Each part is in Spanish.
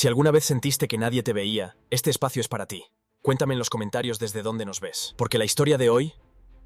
Si alguna vez sentiste que nadie te veía, este espacio es para ti. Cuéntame en los comentarios desde dónde nos ves, porque la historia de hoy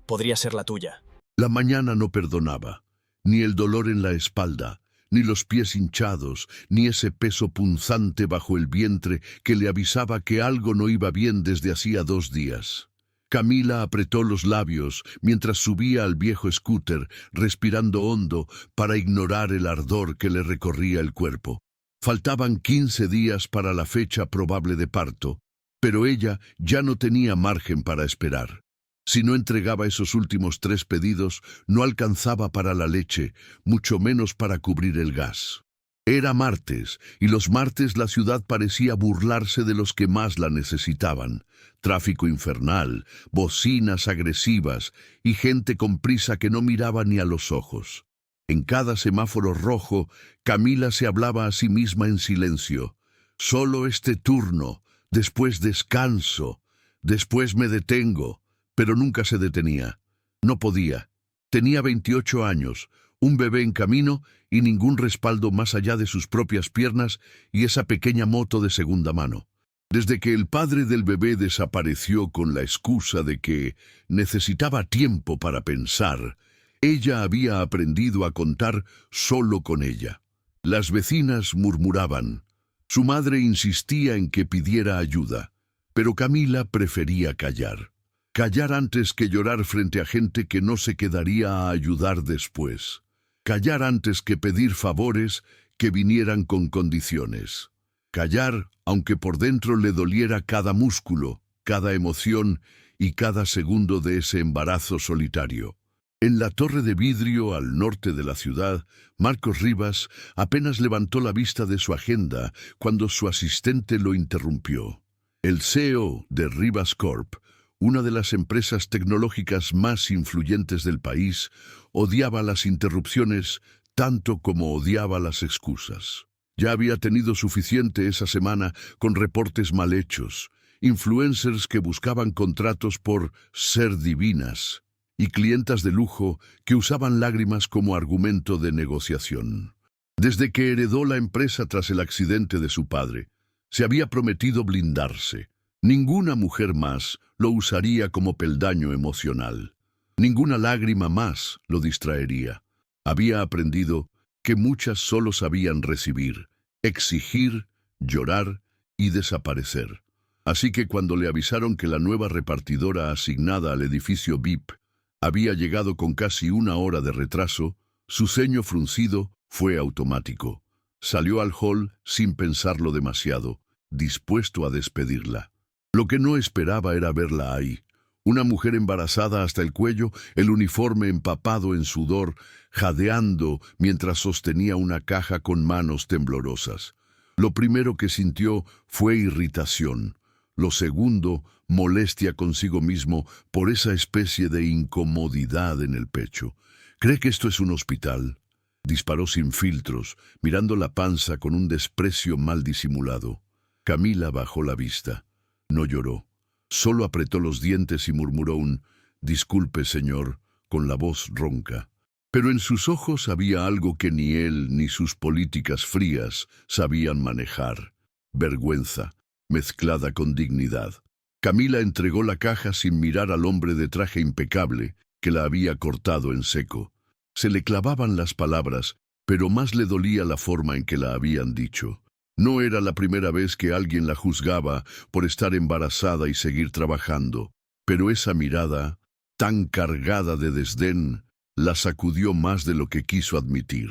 podría ser la tuya. La mañana no perdonaba, ni el dolor en la espalda, ni los pies hinchados, ni ese peso punzante bajo el vientre que le avisaba que algo no iba bien desde hacía 2 días. Camila apretó los labios mientras subía al viejo scooter, respirando hondo para ignorar el ardor que le recorría el cuerpo. Faltaban 15 días para la fecha probable de parto, pero ella ya no tenía margen para esperar. Si no entregaba esos últimos 3 pedidos, no alcanzaba para la leche, mucho menos para cubrir el gas. Era martes, y los martes la ciudad parecía burlarse de los que más la necesitaban. Tráfico infernal, bocinas agresivas y gente con prisa que no miraba ni a los ojos. En cada semáforo rojo, Camila se hablaba a sí misma en silencio. Solo este turno, después descanso, después me detengo. Pero nunca se detenía. No podía. Tenía 28 años, un bebé en camino y ningún respaldo más allá de sus propias piernas y esa pequeña moto de segunda mano. Desde que el padre del bebé desapareció con la excusa de que necesitaba tiempo para pensar, ella había aprendido a contar solo con ella. Las vecinas murmuraban. Su madre insistía en que pidiera ayuda, pero Camila prefería callar. Callar antes que llorar frente a gente que no se quedaría a ayudar después. Callar antes que pedir favores que vinieran con condiciones. Callar aunque por dentro le doliera cada músculo, cada emoción y cada segundo de ese embarazo solitario. En la torre de vidrio al norte de la ciudad, Marcos Rivas apenas levantó la vista de su agenda cuando su asistente lo interrumpió. El CEO de Rivas Corp, una de las empresas tecnológicas más influyentes del país, odiaba las interrupciones tanto como odiaba las excusas. Ya había tenido suficiente esa semana con reportes mal hechos, influencers que buscaban contratos por ser divinas y clientas de lujo que usaban lágrimas como argumento de negociación. Desde que heredó la empresa tras el accidente de su padre, se había prometido blindarse. Ninguna mujer más lo usaría como peldaño emocional. Ninguna lágrima más lo distraería. Había aprendido que muchas solo sabían recibir, exigir, llorar y desaparecer. Así que cuando le avisaron que la nueva repartidora asignada al edificio VIP había llegado con casi 1 hora de retraso, su ceño fruncido fue automático. Salió al hall sin pensarlo demasiado, dispuesto a despedirla. Lo que no esperaba era verla ahí, una mujer embarazada hasta el cuello, el uniforme empapado en sudor, jadeando mientras sostenía una caja con manos temblorosas. Lo primero que sintió fue irritación. Lo segundo, molestia consigo mismo por esa especie de incomodidad en el pecho. ¿Cree que esto es un hospital? Disparó sin filtros, mirando la panza con un desprecio mal disimulado. Camila bajó la vista. No lloró, solo apretó los dientes y murmuró un «disculpe, señor», con la voz ronca. Pero en sus ojos había algo que ni él ni sus políticas frías sabían manejar. Vergüenza, mezclada con dignidad. Camila entregó la caja sin mirar al hombre de traje impecable que la había cortado en seco. Se le clavaban las palabras, pero más le dolía la forma en que la habían dicho. No era la primera vez que alguien la juzgaba por estar embarazada y seguir trabajando, pero esa mirada, tan cargada de desdén, la sacudió más de lo que quiso admitir.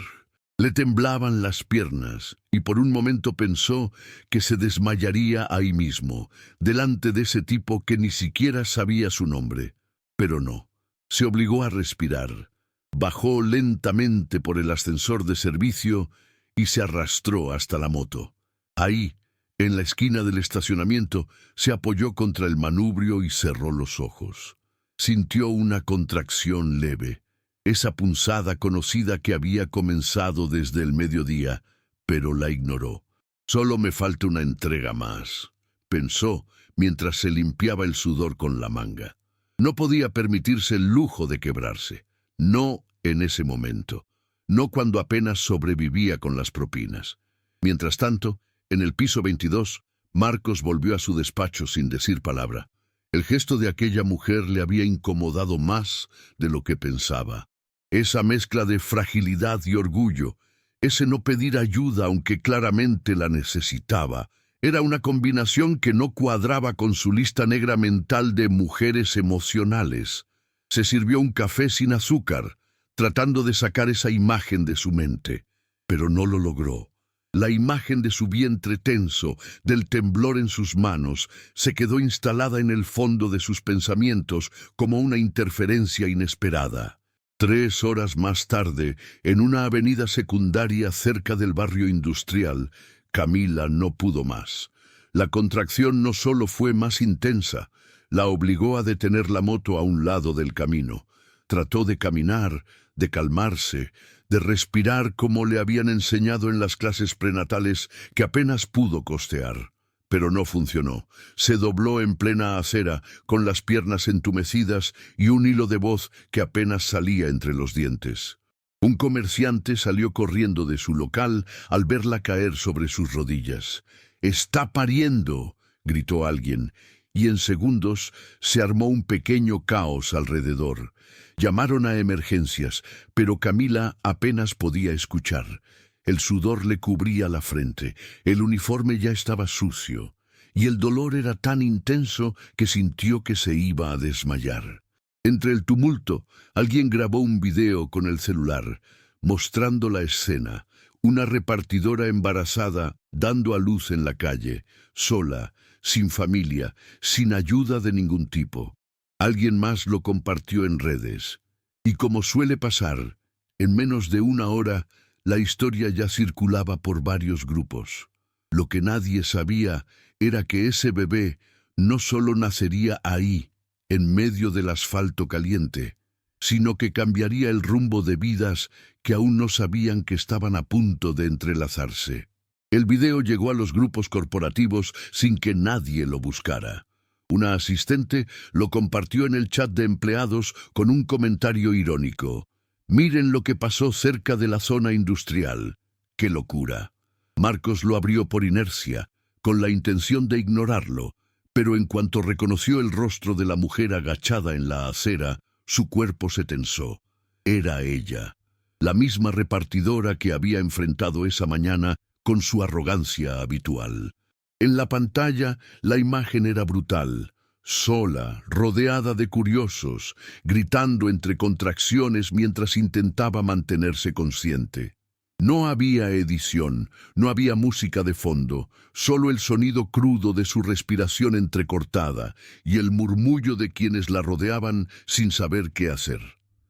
Le temblaban las piernas y por un momento pensó que se desmayaría ahí mismo, delante de ese tipo que ni siquiera sabía su nombre. Pero no, se obligó a respirar, bajó lentamente por el ascensor de servicio y se arrastró hasta la moto. Ahí, en la esquina del estacionamiento, se apoyó contra el manubrio y cerró los ojos. Sintió una contracción leve, esa punzada conocida que había comenzado desde el mediodía, pero la ignoró. «Solo me falta una entrega más», pensó mientras se limpiaba el sudor con la manga. No podía permitirse el lujo de quebrarse. No en ese momento. No cuando apenas sobrevivía con las propinas. Mientras tanto, en el piso 22, Marcos volvió a su despacho sin decir palabra. El gesto de aquella mujer le había incomodado más de lo que pensaba. Esa mezcla de fragilidad y orgullo, ese no pedir ayuda aunque claramente la necesitaba, era una combinación que no cuadraba con su lista negra mental de mujeres emocionales. Se sirvió un café sin azúcar, tratando de sacar esa imagen de su mente, pero no lo logró. La imagen de su vientre tenso, del temblor en sus manos, se quedó instalada en el fondo de sus pensamientos como una interferencia inesperada. 3 horas más tarde, en una avenida secundaria cerca del barrio industrial, Camila no pudo más. La contracción no solo fue más intensa, la obligó a detener la moto a un lado del camino. Trató de caminar, de calmarse, de respirar como le habían enseñado en las clases prenatales que apenas pudo costear. Pero no funcionó. Se dobló en plena acera, con las piernas entumecidas y un hilo de voz que apenas salía entre los dientes. Un comerciante salió corriendo de su local al verla caer sobre sus rodillas. «¡Está pariendo!», gritó alguien, y en segundos se armó un pequeño caos alrededor. Llamaron a emergencias, pero Camila apenas podía escuchar. El sudor le cubría la frente, el uniforme ya estaba sucio, y el dolor era tan intenso que sintió que se iba a desmayar. Entre el tumulto, alguien grabó un video con el celular, mostrando la escena, una repartidora embarazada dando a luz en la calle, sola, sin familia, sin ayuda de ningún tipo. Alguien más lo compartió en redes, y como suele pasar, en menos de una hora, la historia ya circulaba por varios grupos. Lo que nadie sabía era que ese bebé no solo nacería ahí, en medio del asfalto caliente, sino que cambiaría el rumbo de vidas que aún no sabían que estaban a punto de entrelazarse. El video llegó a los grupos corporativos sin que nadie lo buscara. Una asistente lo compartió en el chat de empleados con un comentario irónico. «Miren lo que pasó cerca de la zona industrial. ¡Qué locura!». Marcos lo abrió por inercia, con la intención de ignorarlo, pero en cuanto reconoció el rostro de la mujer agachada en la acera, su cuerpo se tensó. Era ella, la misma repartidora que había enfrentado esa mañana con su arrogancia habitual. En la pantalla, la imagen era brutal, sola, rodeada de curiosos, gritando entre contracciones mientras intentaba mantenerse consciente. No había edición, no había música de fondo, solo el sonido crudo de su respiración entrecortada y el murmullo de quienes la rodeaban sin saber qué hacer.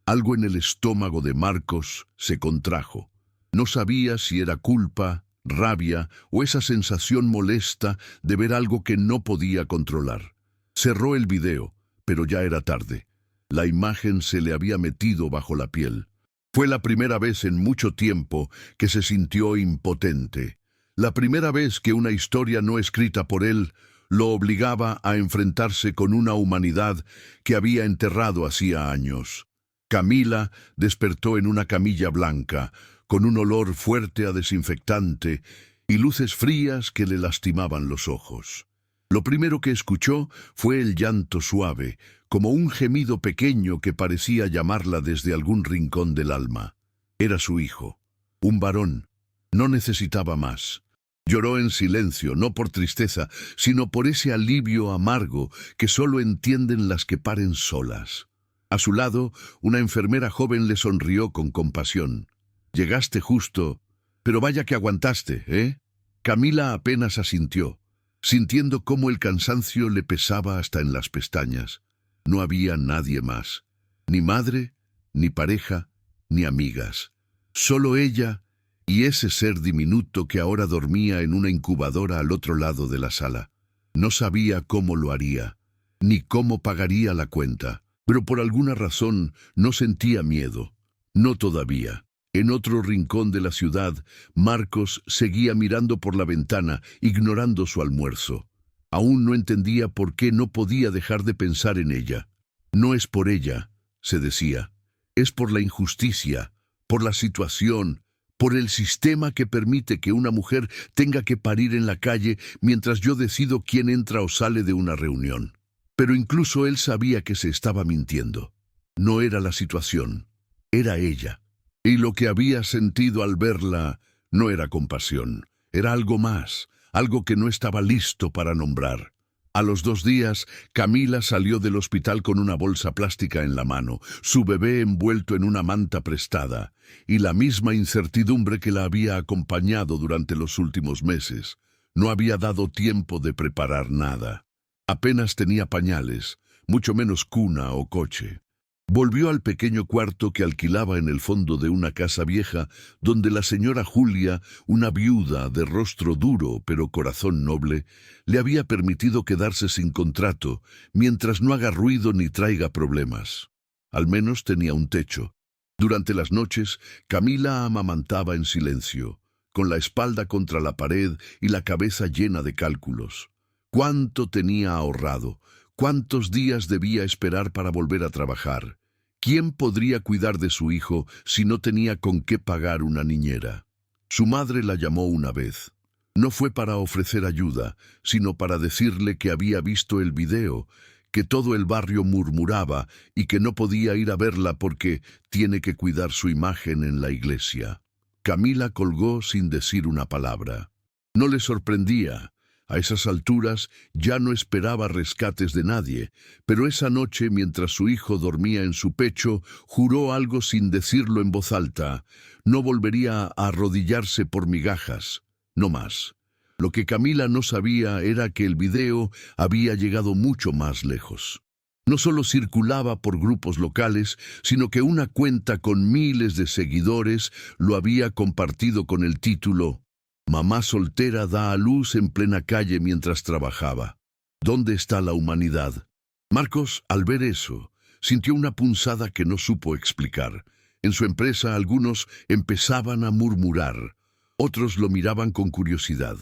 Algo en el estómago de Marcos se contrajo. No sabía si era culpa, rabia o esa sensación molesta de ver algo que no podía controlar. Cerró el video, pero ya era tarde. La imagen se le había metido bajo la piel. Fue la primera vez en mucho tiempo que se sintió impotente. La primera vez que una historia no escrita por él lo obligaba a enfrentarse con una humanidad que había enterrado hacía años. Camila despertó en una camilla blanca, con un olor fuerte a desinfectante y luces frías que le lastimaban los ojos. Lo primero que escuchó fue el llanto suave, como un gemido pequeño que parecía llamarla desde algún rincón del alma. Era su hijo, un varón. No necesitaba más. Lloró en silencio, no por tristeza, sino por ese alivio amargo que solo entienden las que paren solas. A su lado, una enfermera joven le sonrió con compasión. «Llegaste justo, pero vaya que aguantaste, ¿eh?». Camila apenas asintió, sintiendo cómo el cansancio le pesaba hasta en las pestañas. No había nadie más, ni madre, ni pareja, ni amigas. Solo ella y ese ser diminuto que ahora dormía en una incubadora al otro lado de la sala. No sabía cómo lo haría, ni cómo pagaría la cuenta, pero por alguna razón no sentía miedo. No todavía. En otro rincón de la ciudad, Marcos seguía mirando por la ventana, ignorando su almuerzo. Aún no entendía por qué no podía dejar de pensar en ella. No es por ella, se decía. Es por la injusticia, por la situación, por el sistema que permite que una mujer tenga que parir en la calle mientras yo decido quién entra o sale de una reunión. Pero incluso él sabía que se estaba mintiendo. No era la situación, era ella. Y lo que había sentido al verla no era compasión, era algo más, algo que no estaba listo para nombrar. A los 2 días, Camila salió del hospital con una bolsa plástica en la mano, su bebé envuelto en una manta prestada, y la misma incertidumbre que la había acompañado durante los últimos meses. No había dado tiempo de preparar nada. Apenas tenía pañales, mucho menos cuna o coche. Volvió al pequeño cuarto que alquilaba en el fondo de una casa vieja, donde la señora Julia, una viuda de rostro duro pero corazón noble, le había permitido quedarse sin contrato, mientras no haga ruido ni traiga problemas. Al menos tenía un techo. Durante las noches, Camila amamantaba en silencio, con la espalda contra la pared y la cabeza llena de cálculos. ¿Cuánto tenía ahorrado? ¿Cuántos días debía esperar para volver a trabajar? ¿Quién podría cuidar de su hijo si no tenía con qué pagar una niñera? Su madre la llamó una vez. No fue para ofrecer ayuda, sino para decirle que había visto el video, que todo el barrio murmuraba y que no podía ir a verla porque tiene que cuidar su imagen en la iglesia. Camila colgó sin decir una palabra. No le sorprendía. A esas alturas ya no esperaba rescates de nadie, pero esa noche, mientras su hijo dormía en su pecho, juró algo sin decirlo en voz alta. No volvería a arrodillarse por migajas, no más. Lo que Camila no sabía era que el video había llegado mucho más lejos. No solo circulaba por grupos locales, sino que una cuenta con miles de seguidores lo había compartido con el título «Mamá soltera da a luz en plena calle mientras trabajaba. ¿Dónde está la humanidad?». Marcos, al ver eso, sintió una punzada que no supo explicar. En su empresa algunos empezaban a murmurar. Otros lo miraban con curiosidad.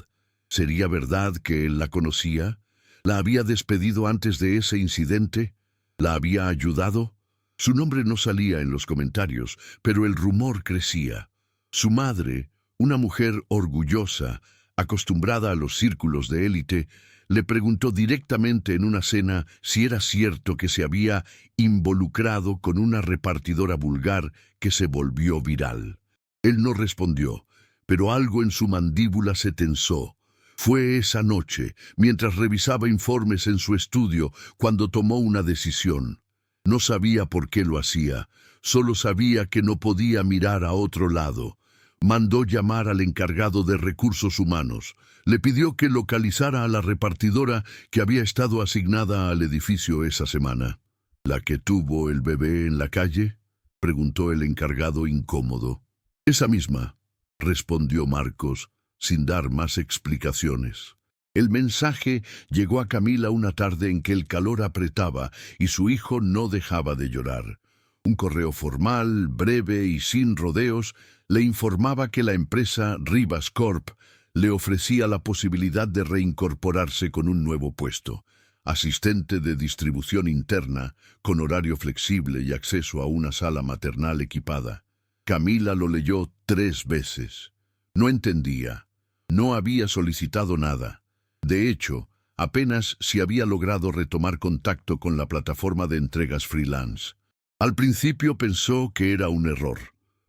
¿Sería verdad que él la conocía? ¿La había despedido antes de ese incidente? ¿La había ayudado? Su nombre no salía en los comentarios, pero el rumor crecía. Su madre, una mujer orgullosa, acostumbrada a los círculos de élite, le preguntó directamente en una cena si era cierto que se había involucrado con una repartidora vulgar que se volvió viral. Él no respondió, pero algo en su mandíbula se tensó. Fue esa noche, mientras revisaba informes en su estudio, cuando tomó una decisión. No sabía por qué lo hacía, solo sabía que no podía mirar a otro lado. Mandó llamar al encargado de recursos humanos. Le pidió que localizara a la repartidora que había estado asignada al edificio esa semana. ¿La que tuvo el bebé en la calle?, preguntó el encargado incómodo. «Esa misma», respondió Marcos, sin dar más explicaciones. El mensaje llegó a Camila una tarde en que el calor apretaba y su hijo no dejaba de llorar. Un correo formal, breve y sin rodeos, le informaba que la empresa Rivas Corp le ofrecía la posibilidad de reincorporarse con un nuevo puesto, asistente de distribución interna, con horario flexible y acceso a una sala maternal equipada. Camila lo leyó 3 veces. No entendía. No había solicitado nada. De hecho, apenas si había logrado retomar contacto con la plataforma de entregas freelance. Al principio pensó que era un error.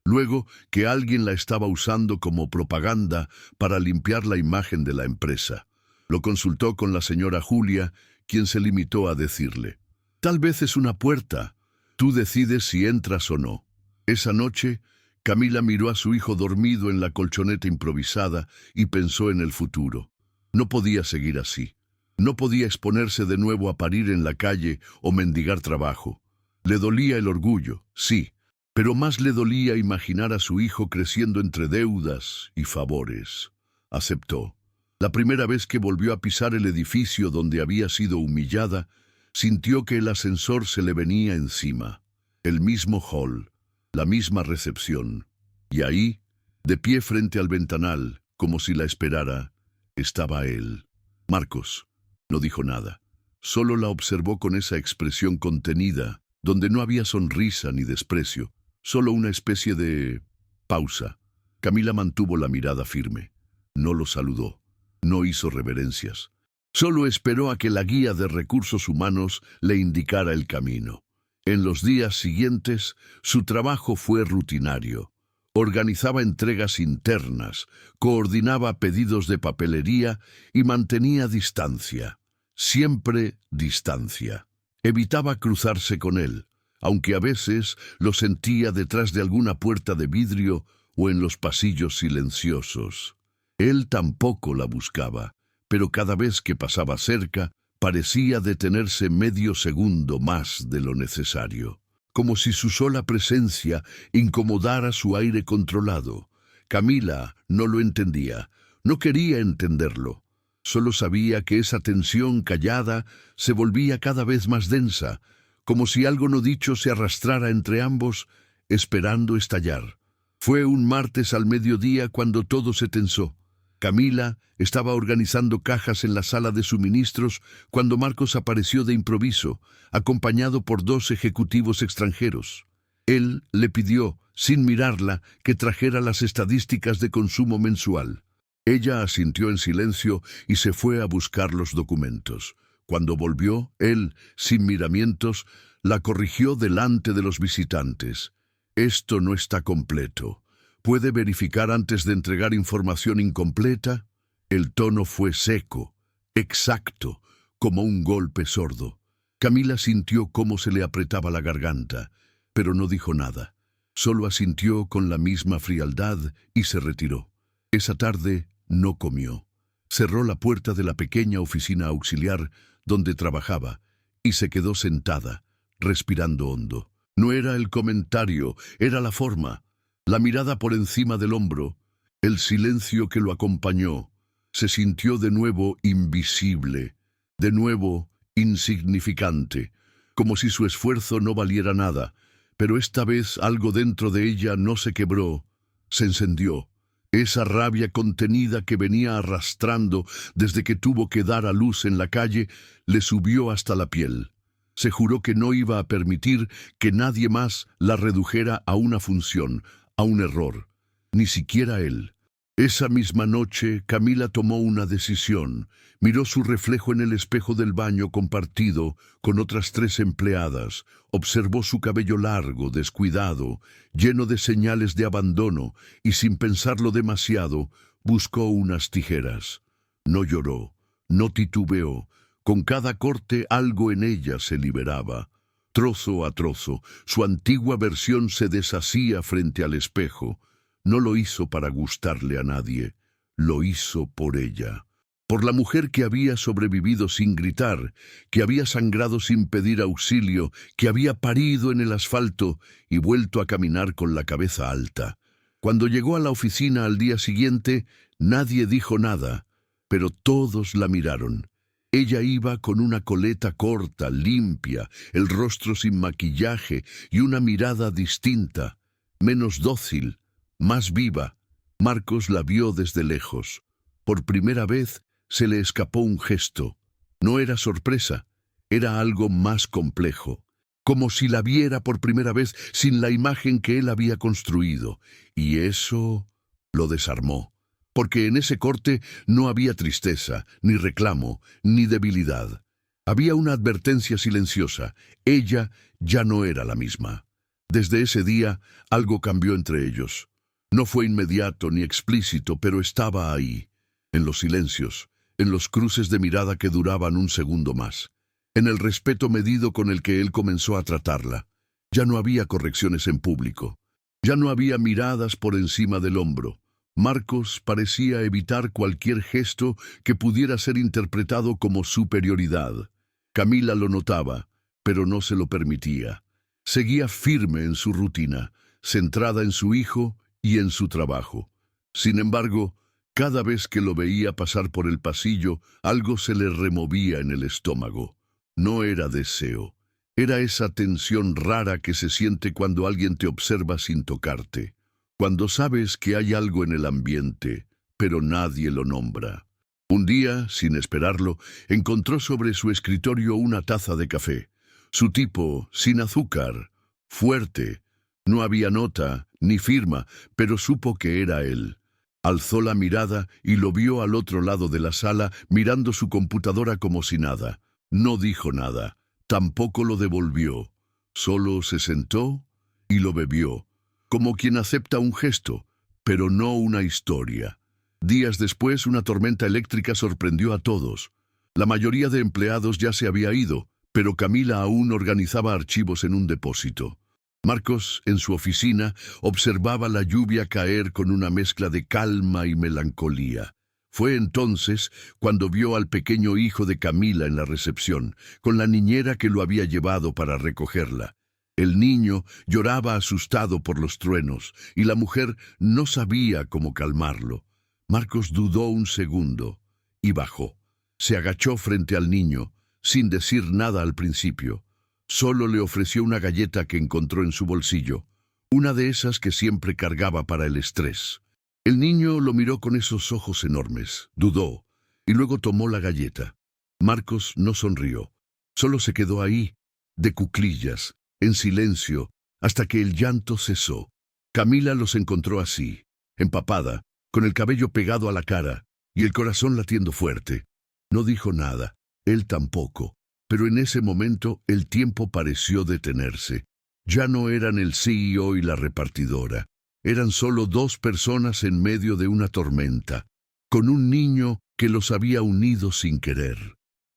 Luego, que alguien la estaba usando como propaganda para limpiar la imagen de la empresa. Lo consultó con la señora Julia, quien se limitó a decirle: «Tal vez es una puerta. Tú decides si entras o no». Esa noche, Camila miró a su hijo dormido en la colchoneta improvisada y pensó en el futuro. No podía seguir así. No podía exponerse de nuevo a parir en la calle o mendigar trabajo. Le dolía el orgullo, sí, pero más le dolía imaginar a su hijo creciendo entre deudas y favores. Aceptó. La primera vez que volvió a pisar el edificio donde había sido humillada, sintió que el ascensor se le venía encima. El mismo hall, la misma recepción. Y ahí, de pie frente al ventanal, como si la esperara, estaba él. Marcos no dijo nada. Solo la observó con esa expresión contenida, donde no había sonrisa ni desprecio, solo una especie de pausa. Camila mantuvo la mirada firme. No lo saludó. No hizo reverencias. Solo esperó a que la guía de recursos humanos le indicara el camino. En los días siguientes, su trabajo fue rutinario. Organizaba entregas internas, coordinaba pedidos de papelería y mantenía distancia. Siempre distancia. Evitaba cruzarse con él, aunque a veces lo sentía detrás de alguna puerta de vidrio o en los pasillos silenciosos. Él tampoco la buscaba, pero cada vez que pasaba cerca, parecía detenerse medio segundo más de lo necesario, como si su sola presencia incomodara su aire controlado. Camila no lo entendía, no quería entenderlo. Solo sabía que esa tensión callada se volvía cada vez más densa, como si algo no dicho se arrastrara entre ambos, esperando estallar. Fue un martes al mediodía cuando todo se tensó. Camila estaba organizando cajas en la sala de suministros cuando Marcos apareció de improviso, acompañado por 2 ejecutivos extranjeros. Él le pidió, sin mirarla, que trajera las estadísticas de consumo mensual. Ella asintió en silencio y se fue a buscar los documentos. Cuando volvió, él, sin miramientos, la corrigió delante de los visitantes. «Esto no está completo. ¿Puede verificar antes de entregar información incompleta?» El tono fue seco, exacto, como un golpe sordo. Camila sintió cómo se le apretaba la garganta, pero no dijo nada. Solo asintió con la misma frialdad y se retiró. Esa tarde no comió. Cerró la puerta de la pequeña oficina auxiliar donde trabajaba y se quedó sentada, respirando hondo. No era el comentario, era la forma. La mirada por encima del hombro, el silencio que lo acompañó, se sintió de nuevo invisible, de nuevo insignificante, como si su esfuerzo no valiera nada, pero esta vez algo dentro de ella no se quebró, se encendió. Esa rabia contenida que venía arrastrando desde que tuvo que dar a luz en la calle le subió hasta la piel. Se juró que no iba a permitir que nadie más la redujera a una función, a un error, ni siquiera él. Esa misma noche, Camila tomó una decisión. Miró su reflejo en el espejo del baño compartido con otras 3 empleadas. Observó su cabello largo, descuidado, lleno de señales de abandono, y sin pensarlo demasiado, buscó unas tijeras. No lloró, no titubeó. Con cada corte algo en ella se liberaba. Trozo a trozo, su antigua versión se deshacía frente al espejo. No lo hizo para gustarle a nadie, lo hizo por ella. Por la mujer que había sobrevivido sin gritar, que había sangrado sin pedir auxilio, que había parido en el asfalto y vuelto a caminar con la cabeza alta. Cuando llegó a la oficina al día siguiente, nadie dijo nada, pero todos la miraron. Ella iba con una coleta corta, limpia, el rostro sin maquillaje y una mirada distinta, menos dócil, más viva. Marcos la vio desde lejos. Por primera vez se le escapó un gesto. No era sorpresa, era algo más complejo. Como si la viera por primera vez sin la imagen que él había construido. Y eso lo desarmó. Porque en ese corte no había tristeza, ni reclamo, ni debilidad. Había una advertencia silenciosa. Ella ya no era la misma. Desde ese día, algo cambió entre ellos. No fue inmediato ni explícito, pero estaba ahí, en los silencios, en los cruces de mirada que duraban un segundo más, en el respeto medido con el que él comenzó a tratarla. Ya no había correcciones en público, ya no había miradas por encima del hombro. Marcos parecía evitar cualquier gesto que pudiera ser interpretado como superioridad. Camila lo notaba, pero no se lo permitía. Seguía firme en su rutina, centrada en su hijo y en su trabajo. Sin embargo, cada vez que lo veía pasar por el pasillo, algo se le removía en el estómago. No era deseo, era esa tensión rara que se siente cuando alguien te observa sin tocarte, cuando sabes que hay algo en el ambiente, pero nadie lo nombra. Un día, sin esperarlo, encontró sobre su escritorio una taza de café. Su tipo, sin azúcar, fuerte. No había nota, ni firma, pero supo que era él. Alzó la mirada y lo vio al otro lado de la sala, mirando su computadora como si nada. No dijo nada, tampoco lo devolvió. Solo se sentó y lo bebió, como quien acepta un gesto, pero no una historia. Días después, una tormenta eléctrica sorprendió a todos. La mayoría de empleados ya se había ido, pero Camila aún organizaba archivos en un depósito. Marcos, en su oficina, observaba la lluvia caer con una mezcla de calma y melancolía. Fue entonces cuando vio al pequeño hijo de Camila en la recepción, con la niñera que lo había llevado para recogerla. El niño lloraba asustado por los truenos, y la mujer no sabía cómo calmarlo. Marcos dudó un segundo y bajó. Se agachó frente al niño, sin decir nada al principio. Solo le ofreció una galleta que encontró en su bolsillo, una de esas que siempre cargaba para el estrés. El niño lo miró con esos ojos enormes, dudó, y luego tomó la galleta. Marcos no sonrió, solo se quedó ahí, de cuclillas, en silencio, hasta que el llanto cesó. Camila los encontró así, empapada, con el cabello pegado a la cara y el corazón latiendo fuerte. No dijo nada, él tampoco. Pero en ese momento el tiempo pareció detenerse. Ya no eran el CEO y la repartidora. Eran solo dos personas en medio de una tormenta, con un niño que los había unido sin querer.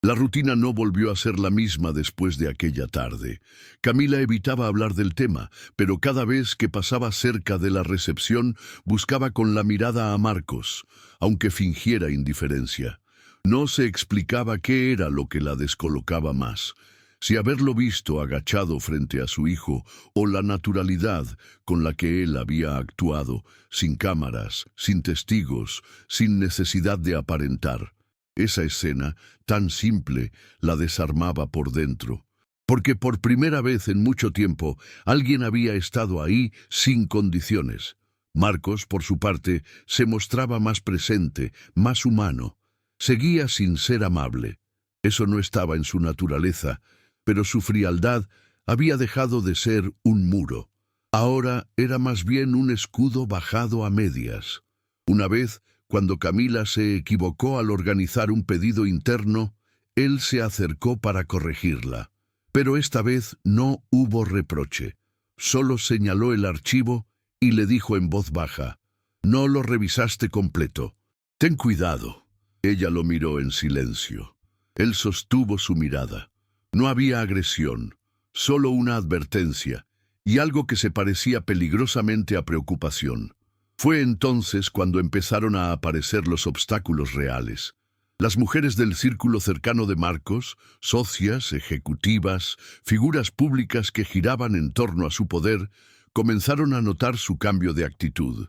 La rutina no volvió a ser la misma después de aquella tarde. Camila evitaba hablar del tema, pero cada vez que pasaba cerca de la recepción buscaba con la mirada a Marcos, aunque fingiera indiferencia. No se explicaba qué era lo que la descolocaba más, si haberlo visto agachado frente a su hijo o la naturalidad con la que él había actuado, sin cámaras, sin testigos, sin necesidad de aparentar. Esa escena, tan simple, la desarmaba por dentro, porque por primera vez en mucho tiempo alguien había estado ahí sin condiciones. Marcos, por su parte, se mostraba más presente, más humano. Seguía sin ser amable. Eso no estaba en su naturaleza, pero su frialdad había dejado de ser un muro. Ahora era más bien un escudo bajado a medias. Una vez, cuando Camila se equivocó al organizar un pedido interno, él se acercó para corregirla. Pero esta vez no hubo reproche. Solo señaló el archivo y le dijo en voz baja: «No lo revisaste completo. Ten cuidado». Ella lo miró en silencio. Él sostuvo su mirada. No había agresión, solo una advertencia, y algo que se parecía peligrosamente a preocupación. Fue entonces cuando empezaron a aparecer los obstáculos reales. Las mujeres del círculo cercano de Marcos, socias, ejecutivas, figuras públicas que giraban en torno a su poder, comenzaron a notar su cambio de actitud.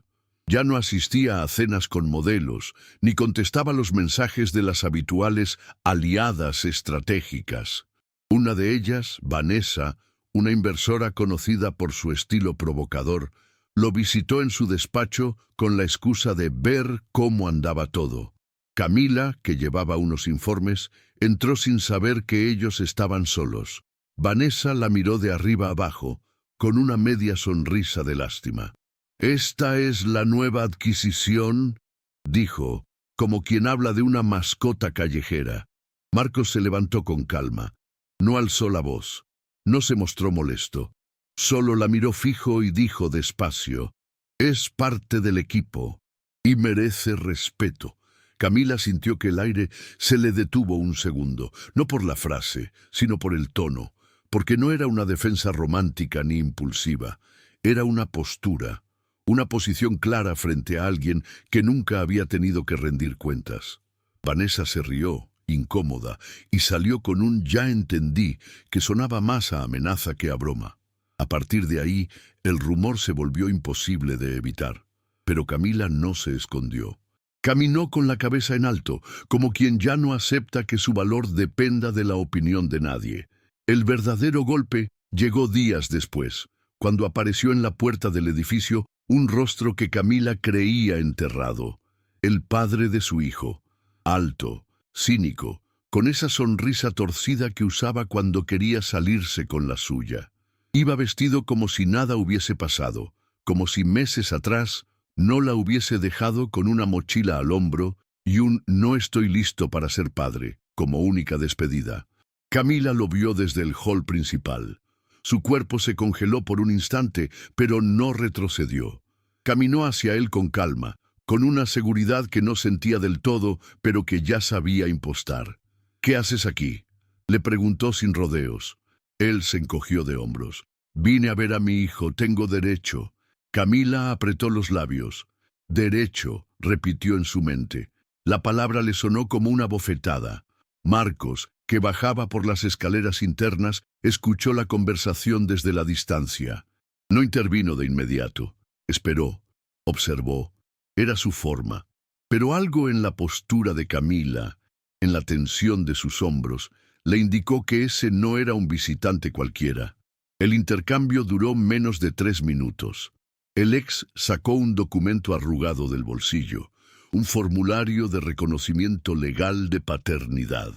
Ya no asistía a cenas con modelos, ni contestaba los mensajes de las habituales aliadas estratégicas. Una de ellas, Vanessa, una inversora conocida por su estilo provocador, lo visitó en su despacho con la excusa de ver cómo andaba todo. Camila, que llevaba unos informes, entró sin saber que ellos estaban solos. Vanessa la miró de arriba abajo, con una media sonrisa de lástima. «¿Esta es la nueva adquisición?», dijo, como quien habla de una mascota callejera. Marcos se levantó con calma. No alzó la voz. No se mostró molesto. Solo la miró fijo y dijo despacio: «Es parte del equipo y merece respeto». Camila sintió que el aire se le detuvo un segundo, no por la frase, sino por el tono, porque no era una defensa romántica ni impulsiva. Era una postura. Una posición clara frente a alguien que nunca había tenido que rendir cuentas. Vanessa se rió, incómoda, y salió con un «ya entendí» que sonaba más a amenaza que a broma. A partir de ahí, el rumor se volvió imposible de evitar. Pero Camila no se escondió. Caminó con la cabeza en alto, como quien ya no acepta que su valor dependa de la opinión de nadie. El verdadero golpe llegó días después, cuando apareció en la puerta del edificio un rostro que Camila creía enterrado. El padre de su hijo, alto, cínico, con esa sonrisa torcida que usaba cuando quería salirse con la suya. Iba vestido como si nada hubiese pasado, como si meses atrás no la hubiese dejado con una mochila al hombro y un "no estoy listo para ser padre" como única despedida. Camila lo vio desde el hall principal. Su cuerpo se congeló por un instante, pero no retrocedió. Caminó hacia él con calma, con una seguridad que no sentía del todo, pero que ya sabía impostar. «¿Qué haces aquí?», le preguntó sin rodeos. Él se encogió de hombros. «Vine a ver a mi hijo, tengo derecho». Camila apretó los labios. «Derecho», repitió en su mente. La palabra le sonó como una bofetada. Marcos, que bajaba por las escaleras internas, escuchó la conversación desde la distancia. No intervino de inmediato. Esperó, observó. Era su forma. Pero algo en la postura de Camila, en la tensión de sus hombros, le indicó que ese no era un visitante cualquiera. El intercambio duró menos de 3 minutos. El ex sacó un documento arrugado del bolsillo, un formulario de reconocimiento legal de paternidad.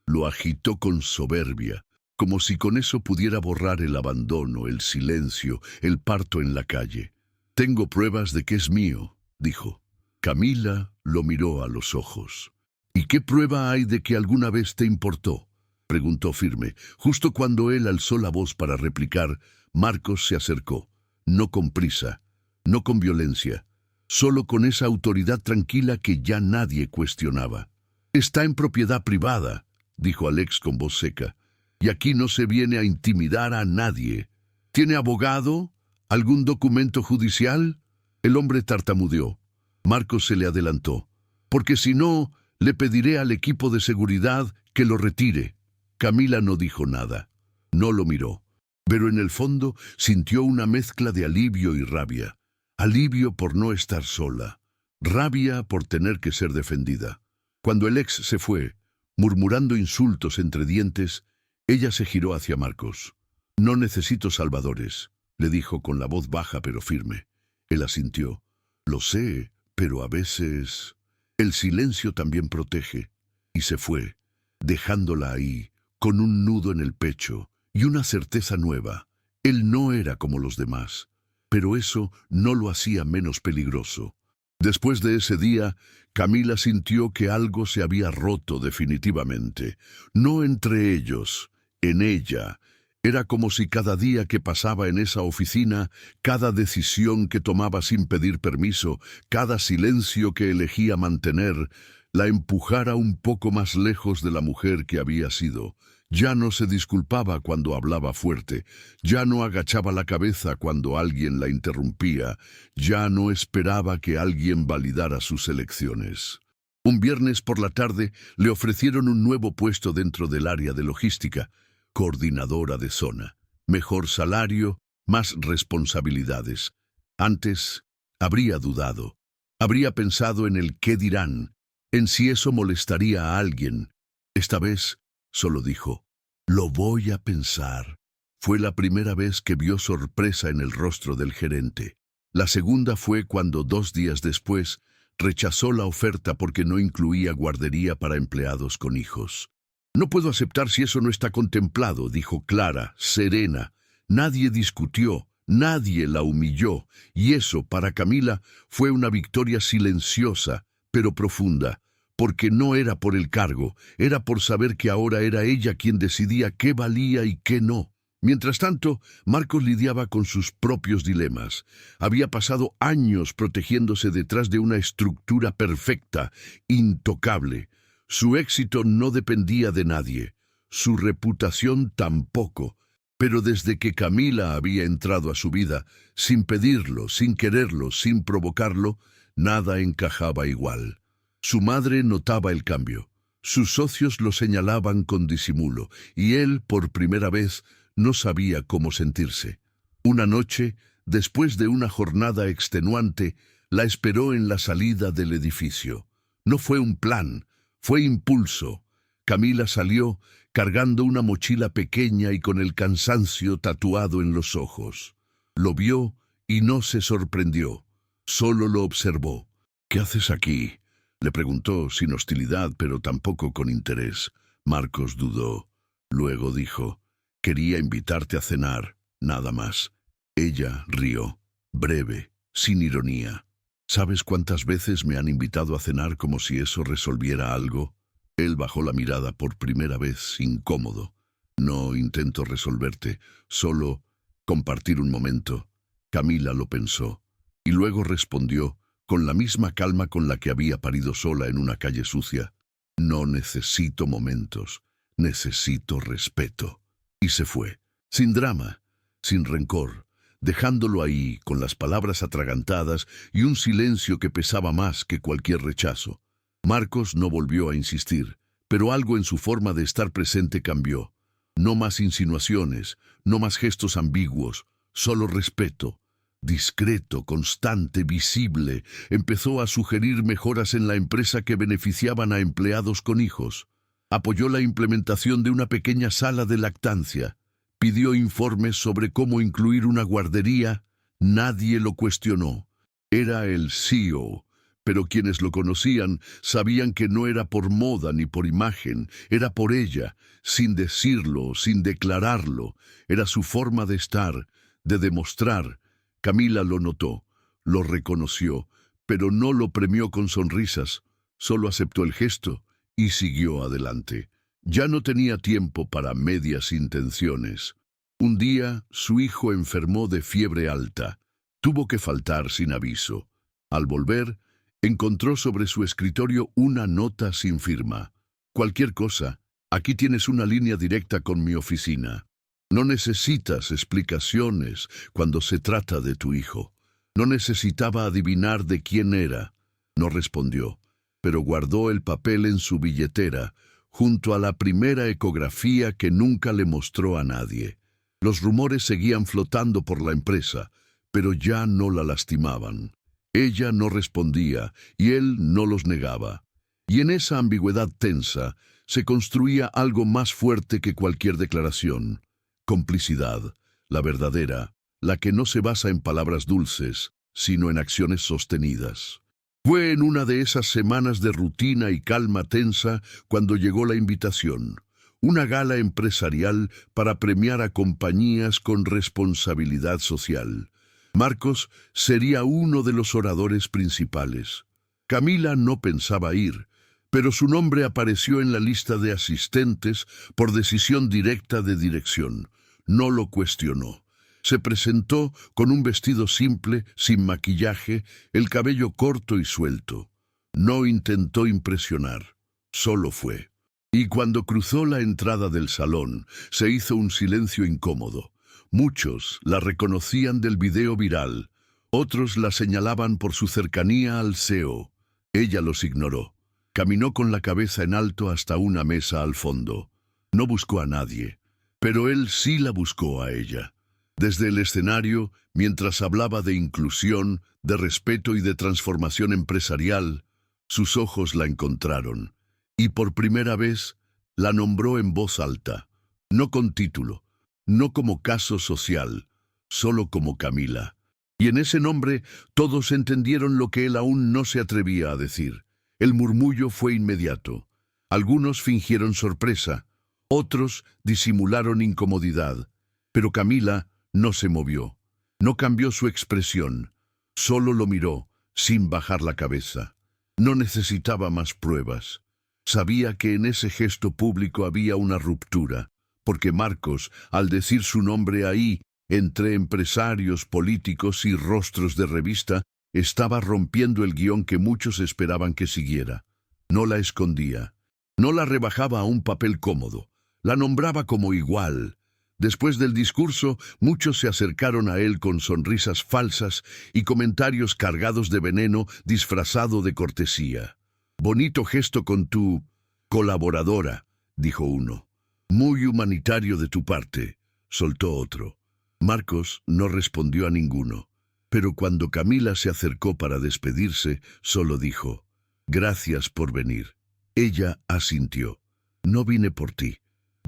Lo agitó con soberbia, como si con eso pudiera borrar el abandono, el silencio, el parto en la calle. «Tengo pruebas de que es mío», dijo. Camila lo miró a los ojos. «¿Y qué prueba hay de que alguna vez te importó?», preguntó firme. Justo cuando él alzó la voz para replicar, Marcos se acercó, no con prisa, no con violencia, solo con esa autoridad tranquila que ya nadie cuestionaba. «Está en propiedad privada», dijo Alex con voz seca, «y aquí no se viene a intimidar a nadie. ¿Tiene abogado? ¿Algún documento judicial?». El hombre tartamudeó. Marcos se le adelantó. «Porque si no, le pediré al equipo de seguridad que lo retire». Camila no dijo nada. No lo miró. Pero en el fondo sintió una mezcla de alivio y rabia. Alivio por no estar sola. Rabia por tener que ser defendida. Cuando el ex se fue, murmurando insultos entre dientes, ella se giró hacia Marcos. «No necesito salvadores», le dijo con la voz baja pero firme. Él asintió. «Lo sé, pero a veces...». El silencio también protege. Y se fue, dejándola ahí, con un nudo en el pecho y una certeza nueva. Él no era como los demás, pero eso no lo hacía menos peligroso. Después de ese día, Camila sintió que algo se había roto definitivamente. No entre ellos, en ella. Era como si cada día que pasaba en esa oficina, cada decisión que tomaba sin pedir permiso, cada silencio que elegía mantener, la empujara un poco más lejos de la mujer que había sido. Ya no se disculpaba cuando hablaba fuerte, ya no agachaba la cabeza cuando alguien la interrumpía, ya no esperaba que alguien validara sus elecciones. Un viernes por la tarde le ofrecieron un nuevo puesto dentro del área de logística, coordinadora de zona, mejor salario, más responsabilidades. Antes habría dudado, habría pensado en el qué dirán, en si eso molestaría a alguien. Esta vez solo dijo, «Lo voy a pensar». Fue la primera vez que vio sorpresa en el rostro del gerente. La segunda fue cuando 2 días después rechazó la oferta porque no incluía guardería para empleados con hijos. «No puedo aceptar si eso no está contemplado», dijo clara, serena. Nadie discutió, nadie la humilló, y eso, para Camila, fue una victoria silenciosa, pero profunda. Porque no era por el cargo, era por saber que ahora era ella quien decidía qué valía y qué no. Mientras tanto, Marcos lidiaba con sus propios dilemas. Había pasado años protegiéndose detrás de una estructura perfecta, intocable. Su éxito no dependía de nadie, su reputación tampoco. Pero desde que Camila había entrado a su vida, sin pedirlo, sin quererlo, sin provocarlo, nada encajaba igual. Su madre notaba el cambio. Sus socios lo señalaban con disimulo, y él, por primera vez, no sabía cómo sentirse. Una noche, después de una jornada extenuante, la esperó en la salida del edificio. No fue un plan, fue impulso. Camila salió, cargando una mochila pequeña y con el cansancio tatuado en los ojos. Lo vio y no se sorprendió, solo lo observó. «¿Qué haces aquí?», le preguntó sin hostilidad, pero tampoco con interés. Marcos dudó. Luego dijo, «Quería invitarte a cenar, nada más». Ella rió. breve, sin ironía. ¿Sabes cuántas veces me han invitado a cenar como si eso resolviera algo? Él bajó la mirada por primera vez, incómodo. No intento resolverte, solo compartir un momento. Camila lo pensó, y luego respondió, con la misma calma con la que había parido sola en una calle sucia. No necesito momentos, necesito respeto. Y se fue, sin drama, sin rencor, dejándolo ahí con las palabras atragantadas y un silencio que pesaba más que cualquier rechazo. Marcos no volvió a insistir, pero algo en su forma de estar presente cambió. No más insinuaciones, no más gestos ambiguos, solo respeto. Discreto, constante, visible, empezó a sugerir mejoras en la empresa que beneficiaban a empleados con hijos. Apoyó la implementación de una pequeña sala de lactancia. Pidió informes sobre cómo incluir una guardería. Nadie lo cuestionó. Era el CEO, pero quienes lo conocían sabían que no era por moda ni por imagen, era por ella, sin decirlo, sin declararlo. Era su forma de estar, de demostrar. Camila lo notó, lo reconoció, pero no lo premió con sonrisas, solo aceptó el gesto y siguió adelante. Ya no tenía tiempo para medias intenciones. Un día, su hijo enfermó de fiebre alta. Tuvo que faltar sin aviso. Al volver, encontró sobre su escritorio una nota sin firma. Cualquier cosa, aquí tienes una línea directa con mi oficina. No necesitas explicaciones cuando se trata de tu hijo. No necesitaba adivinar de quién era. No respondió, pero guardó el papel en su billetera, junto a la primera ecografía que nunca le mostró a nadie. Los rumores seguían flotando por la empresa, pero ya no la lastimaban. Ella no respondía y él no los negaba. Y en esa ambigüedad tensa se construía algo más fuerte que cualquier declaración. Complicidad, la verdadera, la que no se basa en palabras dulces, sino en acciones sostenidas. Fue en una de esas semanas de rutina y calma tensa cuando llegó la invitación, una gala empresarial para premiar a compañías con responsabilidad social. Marcos sería uno de los oradores principales. Camila no pensaba ir, pero su nombre apareció en la lista de asistentes por decisión directa de dirección. No lo cuestionó. Se presentó con un vestido simple, sin maquillaje, el cabello corto y suelto. No intentó impresionar, solo fue. Y cuando cruzó la entrada del salón, se hizo un silencio incómodo. Muchos la reconocían del video viral, otros la señalaban por su cercanía al CEO. Ella los ignoró. Caminó con la cabeza en alto hasta una mesa al fondo. No buscó a nadie, pero él sí la buscó a ella. Desde el escenario, mientras hablaba de inclusión, de respeto y de transformación empresarial, sus ojos la encontraron. Y por primera vez, la nombró en voz alta, no con título, no como caso social, solo como Camila. Y en ese nombre todos entendieron lo que él aún no se atrevía a decir. El murmullo fue inmediato. Algunos fingieron sorpresa, otros disimularon incomodidad, pero Camila no se movió, no cambió su expresión, solo lo miró, sin bajar la cabeza. No necesitaba más pruebas. Sabía que en ese gesto público había una ruptura, porque Marcos, al decir su nombre ahí, entre empresarios, políticos y rostros de revista, estaba rompiendo el guión que muchos esperaban que siguiera. No la escondía, no la rebajaba a un papel cómodo, la nombraba como igual. Después del discurso, muchos se acercaron a él con sonrisas falsas y comentarios cargados de veneno disfrazado de cortesía. «Bonito gesto con tu colaboradora», dijo uno. «Muy humanitario de tu parte», soltó otro. Marcos no respondió a ninguno, pero cuando Camila se acercó para despedirse, solo dijo, «Gracias por venir». Ella asintió. «No vine por ti,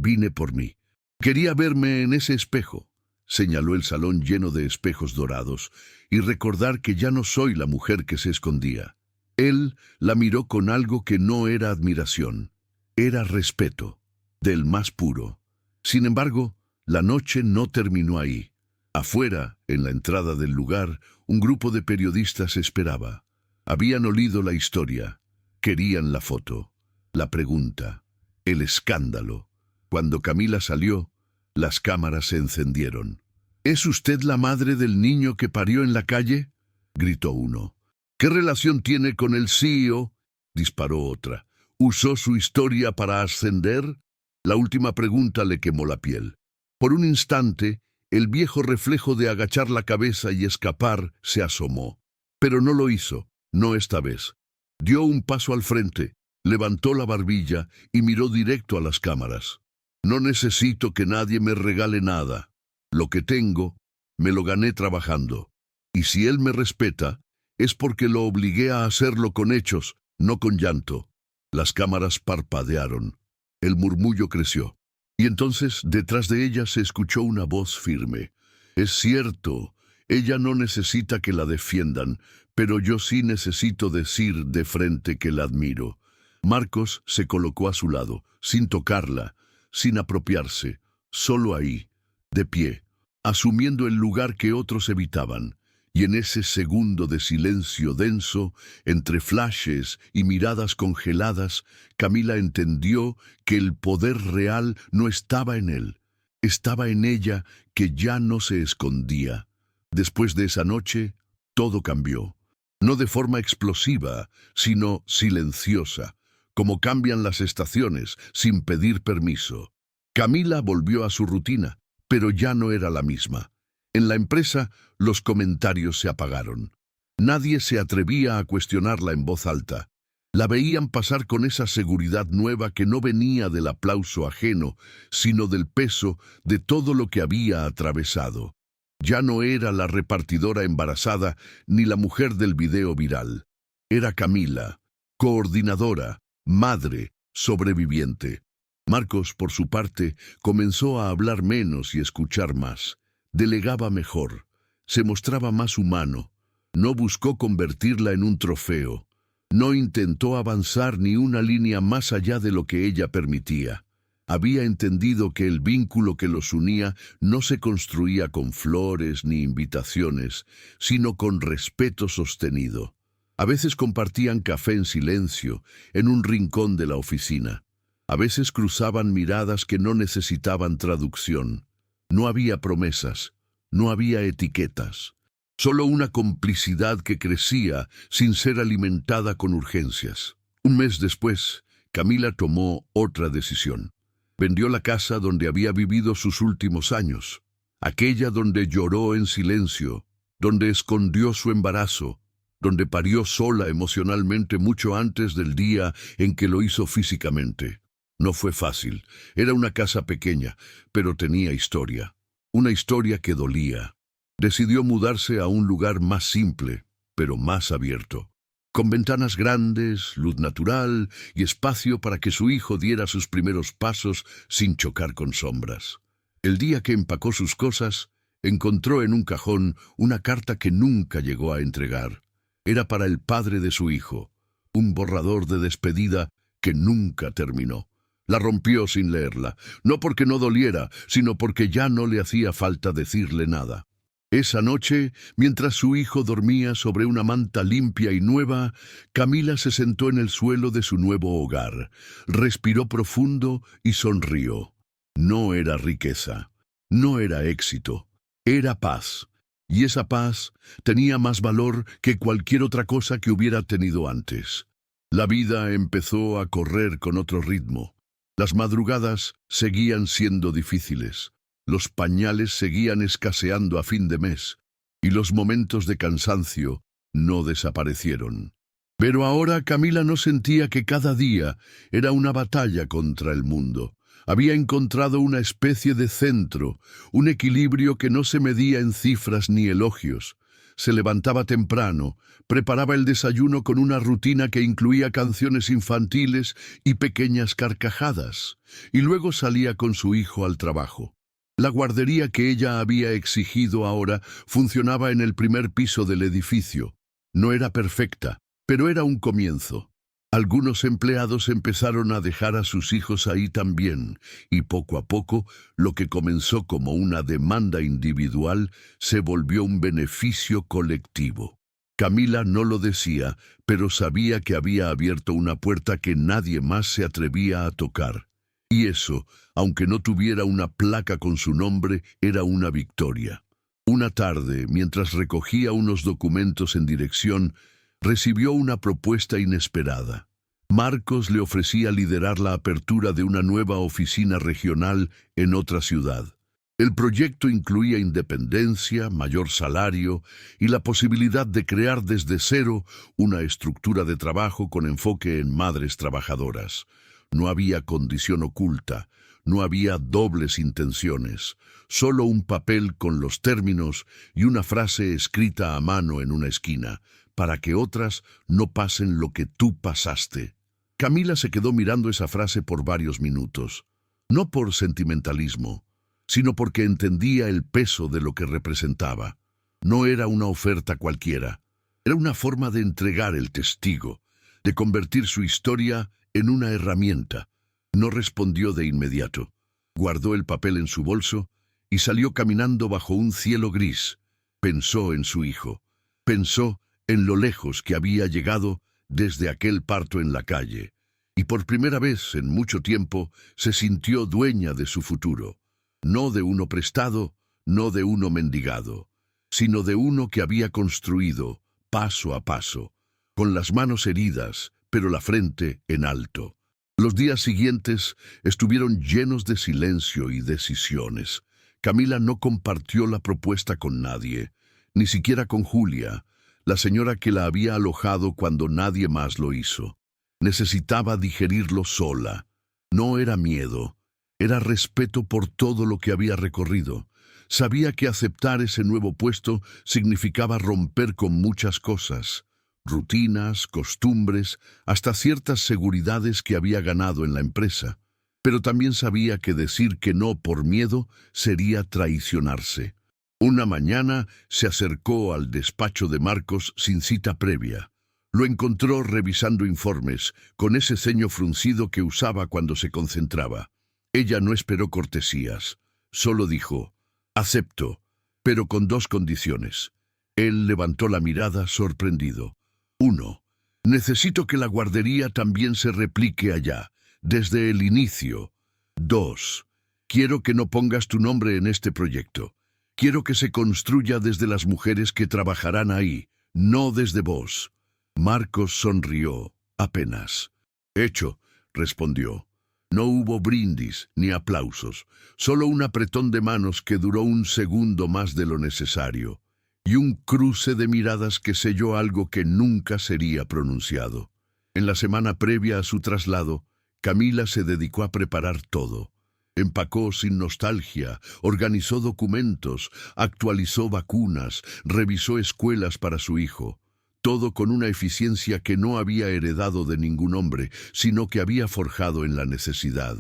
vine por mí. Quería verme en ese espejo», señaló el salón lleno de espejos dorados, «y recordar que ya no soy la mujer que se escondía». Él la miró con algo que no era admiración, era respeto, del más puro. Sin embargo, la noche no terminó ahí. Afuera, en la entrada del lugar, un grupo de periodistas esperaba. Habían olido la historia. Querían la foto, la pregunta, el escándalo. Cuando Camila salió, las cámaras se encendieron. ¿Es usted la madre del niño que parió en la calle?, gritó uno. ¿Qué relación tiene con el CEO?, disparó otra. ¿Usó su historia para ascender? La última pregunta le quemó la piel. Por un instante, el viejo reflejo de agachar la cabeza y escapar se asomó. Pero no lo hizo, no esta vez. Dio un paso al frente, levantó la barbilla y miró directo a las cámaras. No necesito que nadie me regale nada. Lo que tengo, me lo gané trabajando. Y si él me respeta, es porque lo obligué a hacerlo con hechos, no con llanto. Las cámaras parpadearon. El murmullo creció. Y entonces, detrás de ella se escuchó una voz firme. Es cierto, ella no necesita que la defiendan, pero yo sí necesito decir de frente que la admiro. Marcos se colocó a su lado, sin tocarla, sin apropiarse, solo ahí, de pie, asumiendo el lugar que otros evitaban. Y en ese segundo de silencio denso, entre flashes y miradas congeladas, Camila entendió que el poder real no estaba en él, estaba en ella, que ya no se escondía. Después de esa noche, todo cambió. No de forma explosiva, sino silenciosa, como cambian las estaciones, sin pedir permiso. Camila volvió a su rutina, pero ya no era la misma. En la empresa, los comentarios se apagaron. Nadie se atrevía a cuestionarla en voz alta. La veían pasar con esa seguridad nueva que no venía del aplauso ajeno, sino del peso de todo lo que había atravesado. Ya no era la repartidora embarazada ni la mujer del video viral. Era Camila, coordinadora, madre, sobreviviente. Marcos, por su parte, comenzó a hablar menos y escuchar más. Delegaba mejor, se mostraba más humano, no buscó convertirla en un trofeo, no intentó avanzar ni una línea más allá de lo que ella permitía. Había entendido que el vínculo que los unía no se construía con flores ni invitaciones, sino con respeto sostenido. A veces compartían café en silencio, en un rincón de la oficina. A veces cruzaban miradas que no necesitaban traducción. No había promesas, no había etiquetas, solo una complicidad que crecía sin ser alimentada con urgencias. Un mes después, Camila tomó otra decisión. Vendió la casa donde había vivido sus últimos años, aquella donde lloró en silencio, donde escondió su embarazo, donde parió sola emocionalmente mucho antes del día en que lo hizo físicamente. No fue fácil, era una casa pequeña, pero tenía historia. Una historia que dolía. Decidió mudarse a un lugar más simple, pero más abierto, con ventanas grandes, luz natural y espacio para que su hijo diera sus primeros pasos sin chocar con sombras. El día que empacó sus cosas, encontró en un cajón una carta que nunca llegó a entregar. Era para el padre de su hijo, un borrador de despedida que nunca terminó. La rompió sin leerla, no porque no doliera, sino porque ya no le hacía falta decirle nada. Esa noche, mientras su hijo dormía sobre una manta limpia y nueva, Camila se sentó en el suelo de su nuevo hogar, respiró profundo y sonrió. No era riqueza, no era éxito, era paz. Y esa paz tenía más valor que cualquier otra cosa que hubiera tenido antes. La vida empezó a correr con otro ritmo. Las madrugadas seguían siendo difíciles, los pañales seguían escaseando a fin de mes, y los momentos de cansancio no desaparecieron. Pero ahora Camila no sentía que cada día era una batalla contra el mundo. Había encontrado una especie de centro, un equilibrio que no se medía en cifras ni elogios. Se levantaba temprano, preparaba el desayuno con una rutina que incluía canciones infantiles y pequeñas carcajadas, y luego salía con su hijo al trabajo. La guardería que ella había exigido ahora funcionaba en el primer piso del edificio. No era perfecta, pero era un comienzo. Algunos empleados empezaron a dejar a sus hijos ahí también, y poco a poco, lo que comenzó como una demanda individual se volvió un beneficio colectivo. Camila no lo decía, pero sabía que había abierto una puerta que nadie más se atrevía a tocar. Y eso, aunque no tuviera una placa con su nombre, era una victoria. Una tarde, mientras recogía unos documentos en dirección, recibió una propuesta inesperada. Marcos le ofrecía liderar la apertura de una nueva oficina regional en otra ciudad. El proyecto incluía independencia, mayor salario y la posibilidad de crear desde cero una estructura de trabajo con enfoque en madres trabajadoras. No había condición oculta, no había dobles intenciones, solo un papel con los términos y una frase escrita a mano en una esquina, para que otras no pasen lo que tú pasaste. Camila se quedó mirando esa frase por varios minutos, no por sentimentalismo, sino porque entendía el peso de lo que representaba. No era una oferta cualquiera, era una forma de entregar el testigo, de convertir su historia en una herramienta. No respondió de inmediato. Guardó el papel en su bolso y salió caminando bajo un cielo gris. Pensó en su hijo. Pensó en lo lejos que había llegado desde aquel parto en la calle. Y por primera vez en mucho tiempo se sintió dueña de su futuro. No de uno prestado, no de uno mendigado, sino de uno que había construido, paso a paso, con las manos heridas, pero la frente en alto. Los días siguientes estuvieron llenos de silencio y decisiones. Camila no compartió la propuesta con nadie, ni siquiera con Julia, la señora que la había alojado cuando nadie más lo hizo. Necesitaba digerirlo sola. No era miedo, era respeto por todo lo que había recorrido. Sabía que aceptar ese nuevo puesto significaba romper con muchas cosas, rutinas, costumbres, hasta ciertas seguridades que había ganado en la empresa. Pero también sabía que decir que no por miedo sería traicionarse. Una mañana se acercó al despacho de Marcos sin cita previa. Lo encontró revisando informes, con ese ceño fruncido que usaba cuando se concentraba. Ella no esperó cortesías, solo dijo, «Acepto, pero con dos condiciones». Él levantó la mirada sorprendido. 1. Necesito que la guardería también se replique allá, desde el inicio. 2. Quiero que no pongas tu nombre en este proyecto. Quiero que se construya desde las mujeres que trabajarán ahí, no desde vos. Marcos sonrió, apenas. «Hecho», respondió. No hubo brindis ni aplausos, solo un apretón de manos que duró un segundo más de lo necesario, y un cruce de miradas que selló algo que nunca sería pronunciado. En la semana previa a su traslado, Camila se dedicó a preparar todo. Empacó sin nostalgia, organizó documentos, actualizó vacunas, revisó escuelas para su hijo. Todo con una eficiencia que no había heredado de ningún hombre, sino que había forjado en la necesidad.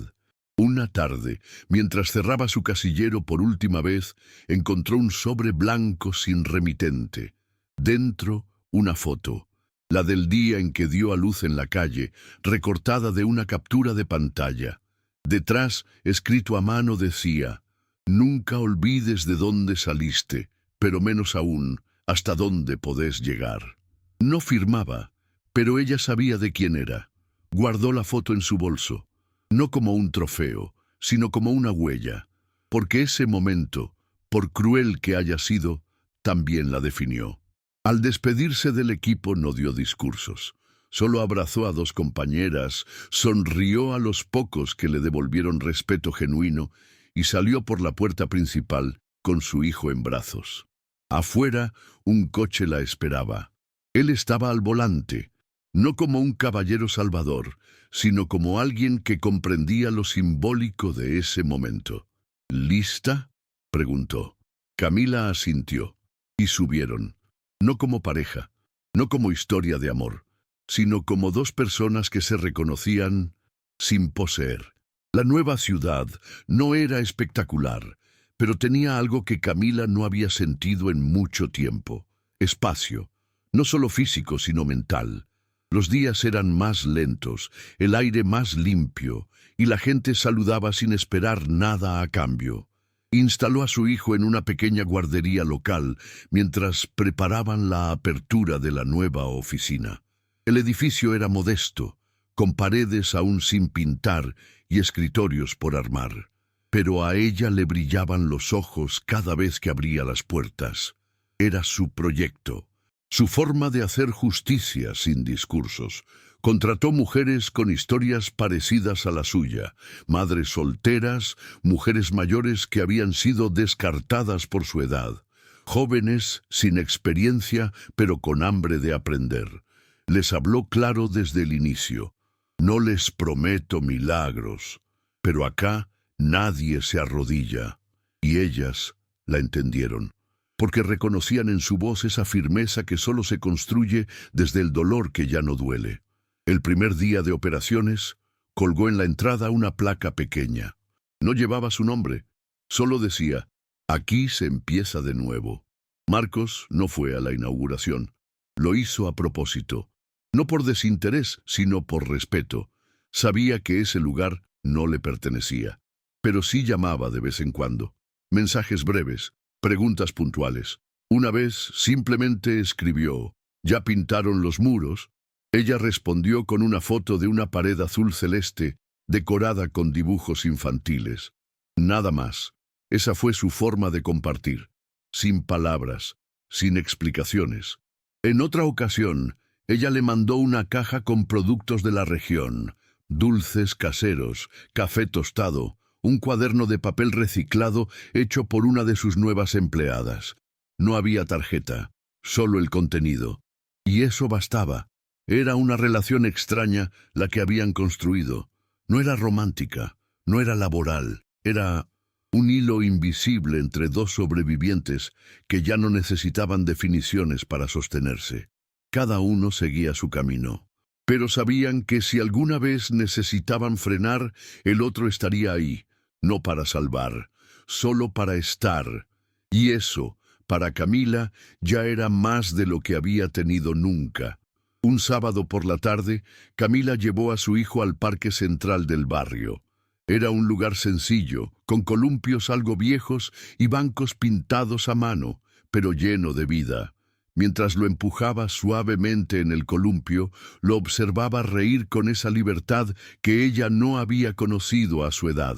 Una tarde, mientras cerraba su casillero por última vez, encontró un sobre blanco sin remitente. Dentro, una foto, la del día en que dio a luz en la calle, recortada de una captura de pantalla. Detrás, escrito a mano, decía, «Nunca olvides de dónde saliste, pero menos aún, hasta dónde podés llegar». No firmaba, pero ella sabía de quién era. Guardó la foto en su bolso, no como un trofeo, sino como una huella, porque ese momento, por cruel que haya sido, también la definió. Al despedirse del equipo no dio discursos, solo abrazó a dos compañeras, sonrió a los pocos que le devolvieron respeto genuino y salió por la puerta principal con su hijo en brazos. Afuera, un coche la esperaba. Él estaba al volante, no como un caballero salvador, sino como alguien que comprendía lo simbólico de ese momento. «¿Lista?», preguntó. Camila asintió, y subieron, no como pareja, no como historia de amor, sino como dos personas que se reconocían sin poseer. La nueva ciudad no era espectacular, pero tenía algo que Camila no había sentido en mucho tiempo: espacio. No solo físico, sino mental. Los días eran más lentos, el aire más limpio, y la gente saludaba sin esperar nada a cambio. Instaló a su hijo en una pequeña guardería local mientras preparaban la apertura de la nueva oficina. El edificio era modesto, con paredes aún sin pintar y escritorios por armar. Pero a ella le brillaban los ojos cada vez que abría las puertas. Era su proyecto, su forma de hacer justicia sin discursos. Contrató mujeres con historias parecidas a la suya, madres solteras, mujeres mayores que habían sido descartadas por su edad, jóvenes sin experiencia pero con hambre de aprender. Les habló claro desde el inicio. No les prometo milagros, pero acá nadie se arrodilla. Y ellas la entendieron, porque reconocían en su voz esa firmeza que solo se construye desde el dolor que ya no duele. El primer día de operaciones, colgó en la entrada una placa pequeña. No llevaba su nombre, solo decía, aquí se empieza de nuevo. Marcos no fue a la inauguración. Lo hizo a propósito. No por desinterés, sino por respeto. Sabía que ese lugar no le pertenecía, pero sí llamaba de vez en cuando. Mensajes breves, preguntas puntuales. Una vez simplemente escribió, ¿ya pintaron los muros? Ella respondió con una foto de una pared azul celeste decorada con dibujos infantiles. Nada más. Esa fue su forma de compartir, sin palabras, sin explicaciones. En otra ocasión, ella le mandó una caja con productos de la región, dulces caseros, café tostado, un cuaderno de papel reciclado hecho por una de sus nuevas empleadas. No había tarjeta, solo el contenido. Y eso bastaba. Era una relación extraña la que habían construido. No era romántica, no era laboral, era un hilo invisible entre dos sobrevivientes que ya no necesitaban definiciones para sostenerse. Cada uno seguía su camino, pero sabían que si alguna vez necesitaban frenar, el otro estaría ahí, no para salvar, solo para estar. Y eso, para Camila, ya era más de lo que había tenido nunca. Un sábado por la tarde, Camila llevó a su hijo al parque central del barrio. Era un lugar sencillo, con columpios algo viejos y bancos pintados a mano, pero lleno de vida. Mientras lo empujaba suavemente en el columpio, lo observaba reír con esa libertad que ella no había conocido a su edad.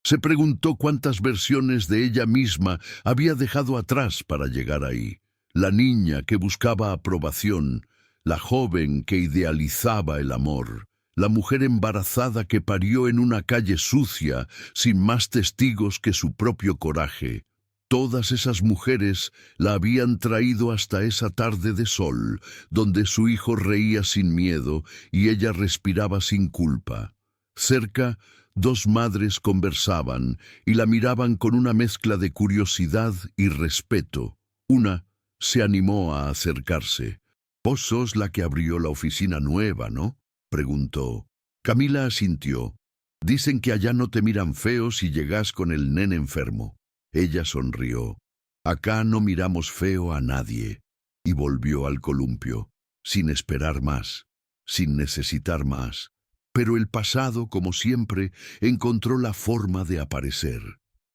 Se preguntó cuántas versiones de ella misma había dejado atrás para llegar ahí. La niña que buscaba aprobación, la joven que idealizaba el amor, la mujer embarazada que parió en una calle sucia, sin más testigos que su propio coraje. Todas esas mujeres la habían traído hasta esa tarde de sol, donde su hijo reía sin miedo y ella respiraba sin culpa. Cerca, dos madres conversaban y la miraban con una mezcla de curiosidad y respeto. Una se animó a acercarse. «Vos sos la que abrió la oficina nueva, ¿no?», preguntó. Camila asintió. «Dicen que allá no te miran feo si llegas con el nene enfermo». Ella sonrió. «Acá no miramos feo a nadie». Y volvió al columpio, sin esperar más, sin necesitar más. Pero el pasado, como siempre, encontró la forma de aparecer.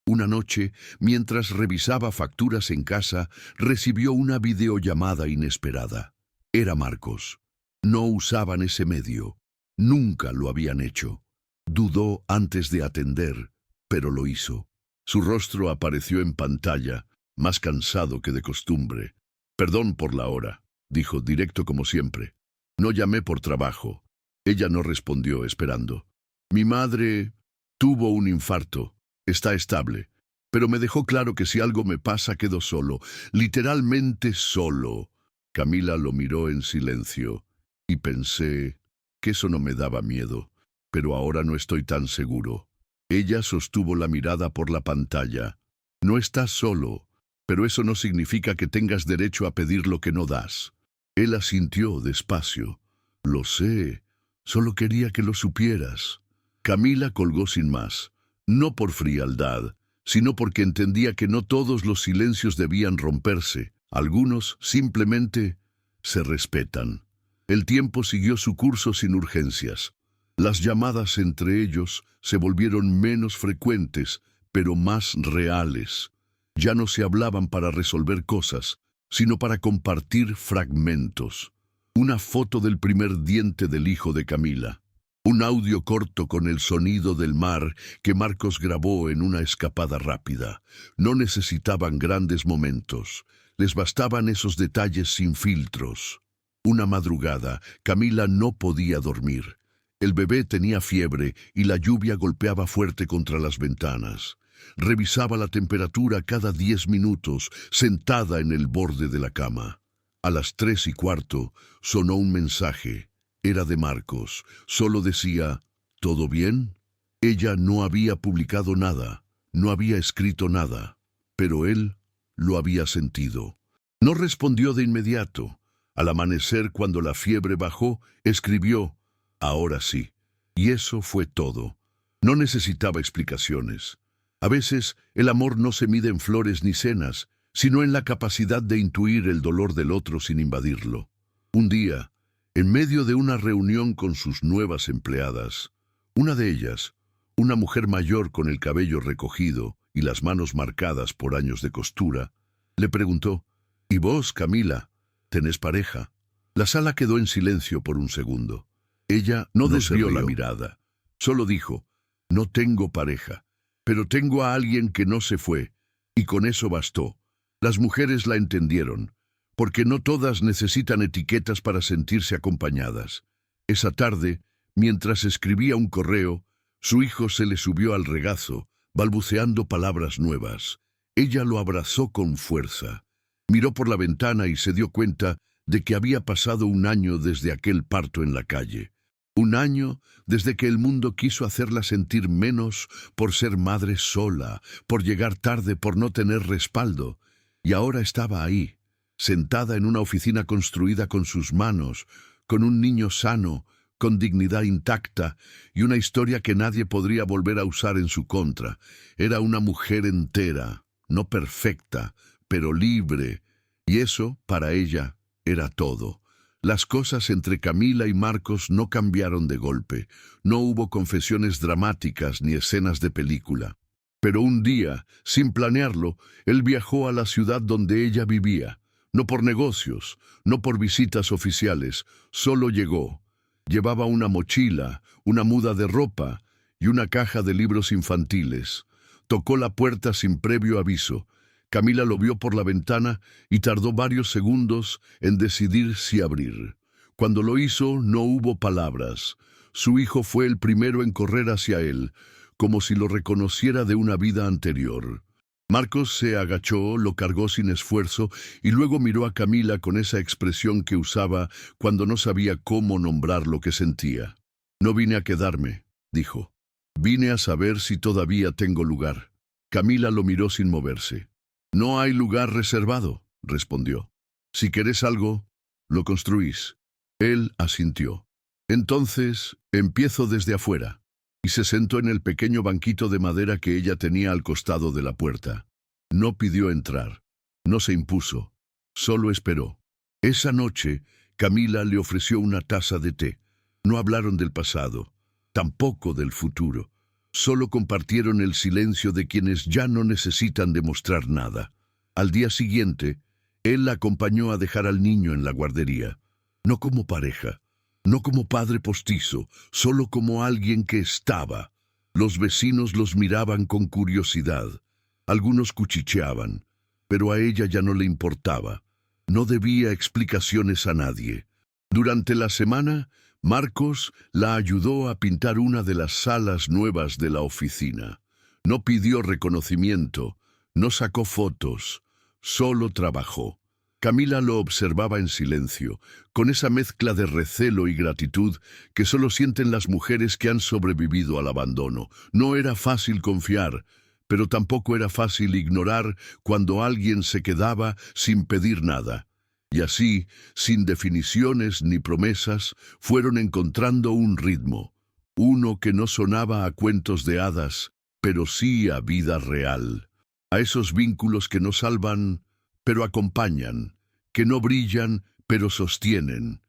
Una noche, mientras revisaba facturas en casa, recibió una videollamada inesperada. Era Marcos. No usaban ese medio. Nunca lo habían hecho. Dudó antes de atender, pero lo hizo. Su rostro apareció en pantalla, más cansado que de costumbre. «Perdón por la hora», dijo directo como siempre. «No llamé por trabajo». Ella no respondió, esperando. «Mi madre tuvo un infarto. Está estable. Pero me dejó claro que si algo me pasa quedo solo. Literalmente solo». Camila lo miró en silencio, y pensé que eso no me daba miedo, pero ahora no estoy tan seguro. Ella sostuvo la mirada por la pantalla. «No estás solo, pero eso no significa que tengas derecho a pedir lo que no das». Él asintió despacio. «Lo sé, solo quería que lo supieras». Camila colgó sin más, no por frialdad, sino porque entendía que no todos los silencios debían romperse. Algunos simplemente se respetan. El tiempo siguió su curso sin urgencias. Las llamadas entre ellos se volvieron menos frecuentes, pero más reales. Ya no se hablaban para resolver cosas, sino para compartir fragmentos. Una foto del primer diente del hijo de Camila. Un audio corto con el sonido del mar que Marcos grabó en una escapada rápida. No necesitaban grandes momentos. Les bastaban esos detalles sin filtros. Una madrugada, Camila no podía dormir. El bebé tenía fiebre y la lluvia golpeaba fuerte contra las ventanas. Revisaba la temperatura cada 10 minutos, sentada en el borde de la cama. A las 3:15 sonó un mensaje. Era de Marcos. Solo decía, ¿todo bien? Ella no había publicado nada, no había escrito nada, pero él lo había sentido. No respondió de inmediato. Al amanecer, cuando la fiebre bajó, escribió, ahora sí. Y eso fue todo. No necesitaba explicaciones. A veces, el amor no se mide en flores ni cenas, sino en la capacidad de intuir el dolor del otro sin invadirlo. Un día, en medio de una reunión con sus nuevas empleadas, una de ellas, una mujer mayor con el cabello recogido y las manos marcadas por años de costura, le preguntó, ¿y vos, Camila, tenés pareja? La sala quedó en silencio por un segundo. Ella no desvió la mirada. Solo dijo, no tengo pareja, pero tengo a alguien que no se fue, y con eso bastó. Las mujeres la entendieron, porque no todas necesitan etiquetas para sentirse acompañadas. Esa tarde, mientras escribía un correo, su hijo se le subió al regazo, balbuceando palabras nuevas. Ella lo abrazó con fuerza. Miró por la ventana y se dio cuenta de que había pasado un año desde aquel parto en la calle. Un año desde que el mundo quiso hacerla sentir menos por ser madre sola, por llegar tarde, por no tener respaldo. Y ahora estaba ahí, sentada en una oficina construida con sus manos, con un niño sano, con dignidad intacta y una historia que nadie podría volver a usar en su contra. Era una mujer entera, no perfecta, pero libre, y eso, para ella, era todo. Las cosas entre Camila y Marcos no cambiaron de golpe. No hubo confesiones dramáticas ni escenas de película. Pero un día, sin planearlo, él viajó a la ciudad donde ella vivía. No por negocios, no por visitas oficiales, solo llegó. Llevaba una mochila, una muda de ropa y una caja de libros infantiles. Tocó la puerta sin previo aviso. Camila lo vio por la ventana y tardó varios segundos en decidir si abrir. Cuando lo hizo, no hubo palabras. Su hijo fue el primero en correr hacia él, como si lo reconociera de una vida anterior. Marcos se agachó, lo cargó sin esfuerzo y luego miró a Camila con esa expresión que usaba cuando no sabía cómo nombrar lo que sentía. «No vine a quedarme», dijo. «Vine a saber si todavía tengo lugar». Camila lo miró sin moverse. «No hay lugar reservado», respondió. «Si querés algo, lo construís». Él asintió. «Entonces, empiezo desde afuera». Y se sentó en el pequeño banquito de madera que ella tenía al costado de la puerta. No pidió entrar. No se impuso. Solo esperó. Esa noche, Camila le ofreció una taza de té. No hablaron del pasado, tampoco del futuro. Solo compartieron el silencio de quienes ya no necesitan demostrar nada. Al día siguiente, él la acompañó a dejar al niño en la guardería. No como pareja, no como padre postizo, solo como alguien que estaba. Los vecinos los miraban con curiosidad. Algunos cuchicheaban, pero a ella ya no le importaba. No debía explicaciones a nadie. Durante la semana, Marcos la ayudó a pintar una de las salas nuevas de la oficina. No pidió reconocimiento, no sacó fotos, solo trabajó. Camila lo observaba en silencio, con esa mezcla de recelo y gratitud que solo sienten las mujeres que han sobrevivido al abandono. No era fácil confiar, pero tampoco era fácil ignorar cuando alguien se quedaba sin pedir nada. Y así, sin definiciones ni promesas, fueron encontrando un ritmo, uno que no sonaba a cuentos de hadas, pero sí a vida real. A esos vínculos que no salvan, pero acompañan, que no brillan, pero sostienen.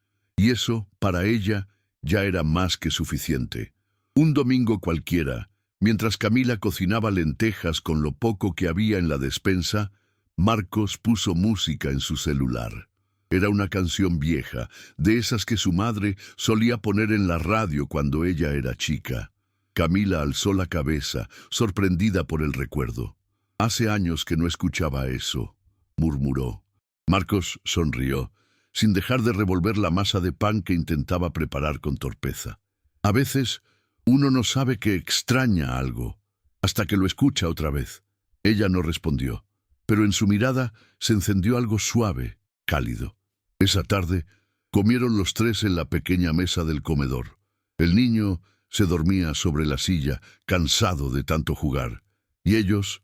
y eso, para ella, ya era más que suficiente. Un domingo cualquiera, mientras Camila cocinaba lentejas con lo poco que había en la despensa, Marcos puso música en su celular. Era una canción vieja, de esas que su madre solía poner en la radio cuando ella era chica. Camila alzó la cabeza, sorprendida por el recuerdo. «Hace años que no escuchaba eso», murmuró. Marcos sonrió, sin dejar de revolver la masa de pan que intentaba preparar con torpeza. A veces, uno no sabe que extraña algo, hasta que lo escucha otra vez. Ella no respondió, pero en su mirada se encendió algo suave, cálido. Esa tarde, comieron los tres en la pequeña mesa del comedor. El niño se dormía sobre la silla, cansado de tanto jugar. Y ellos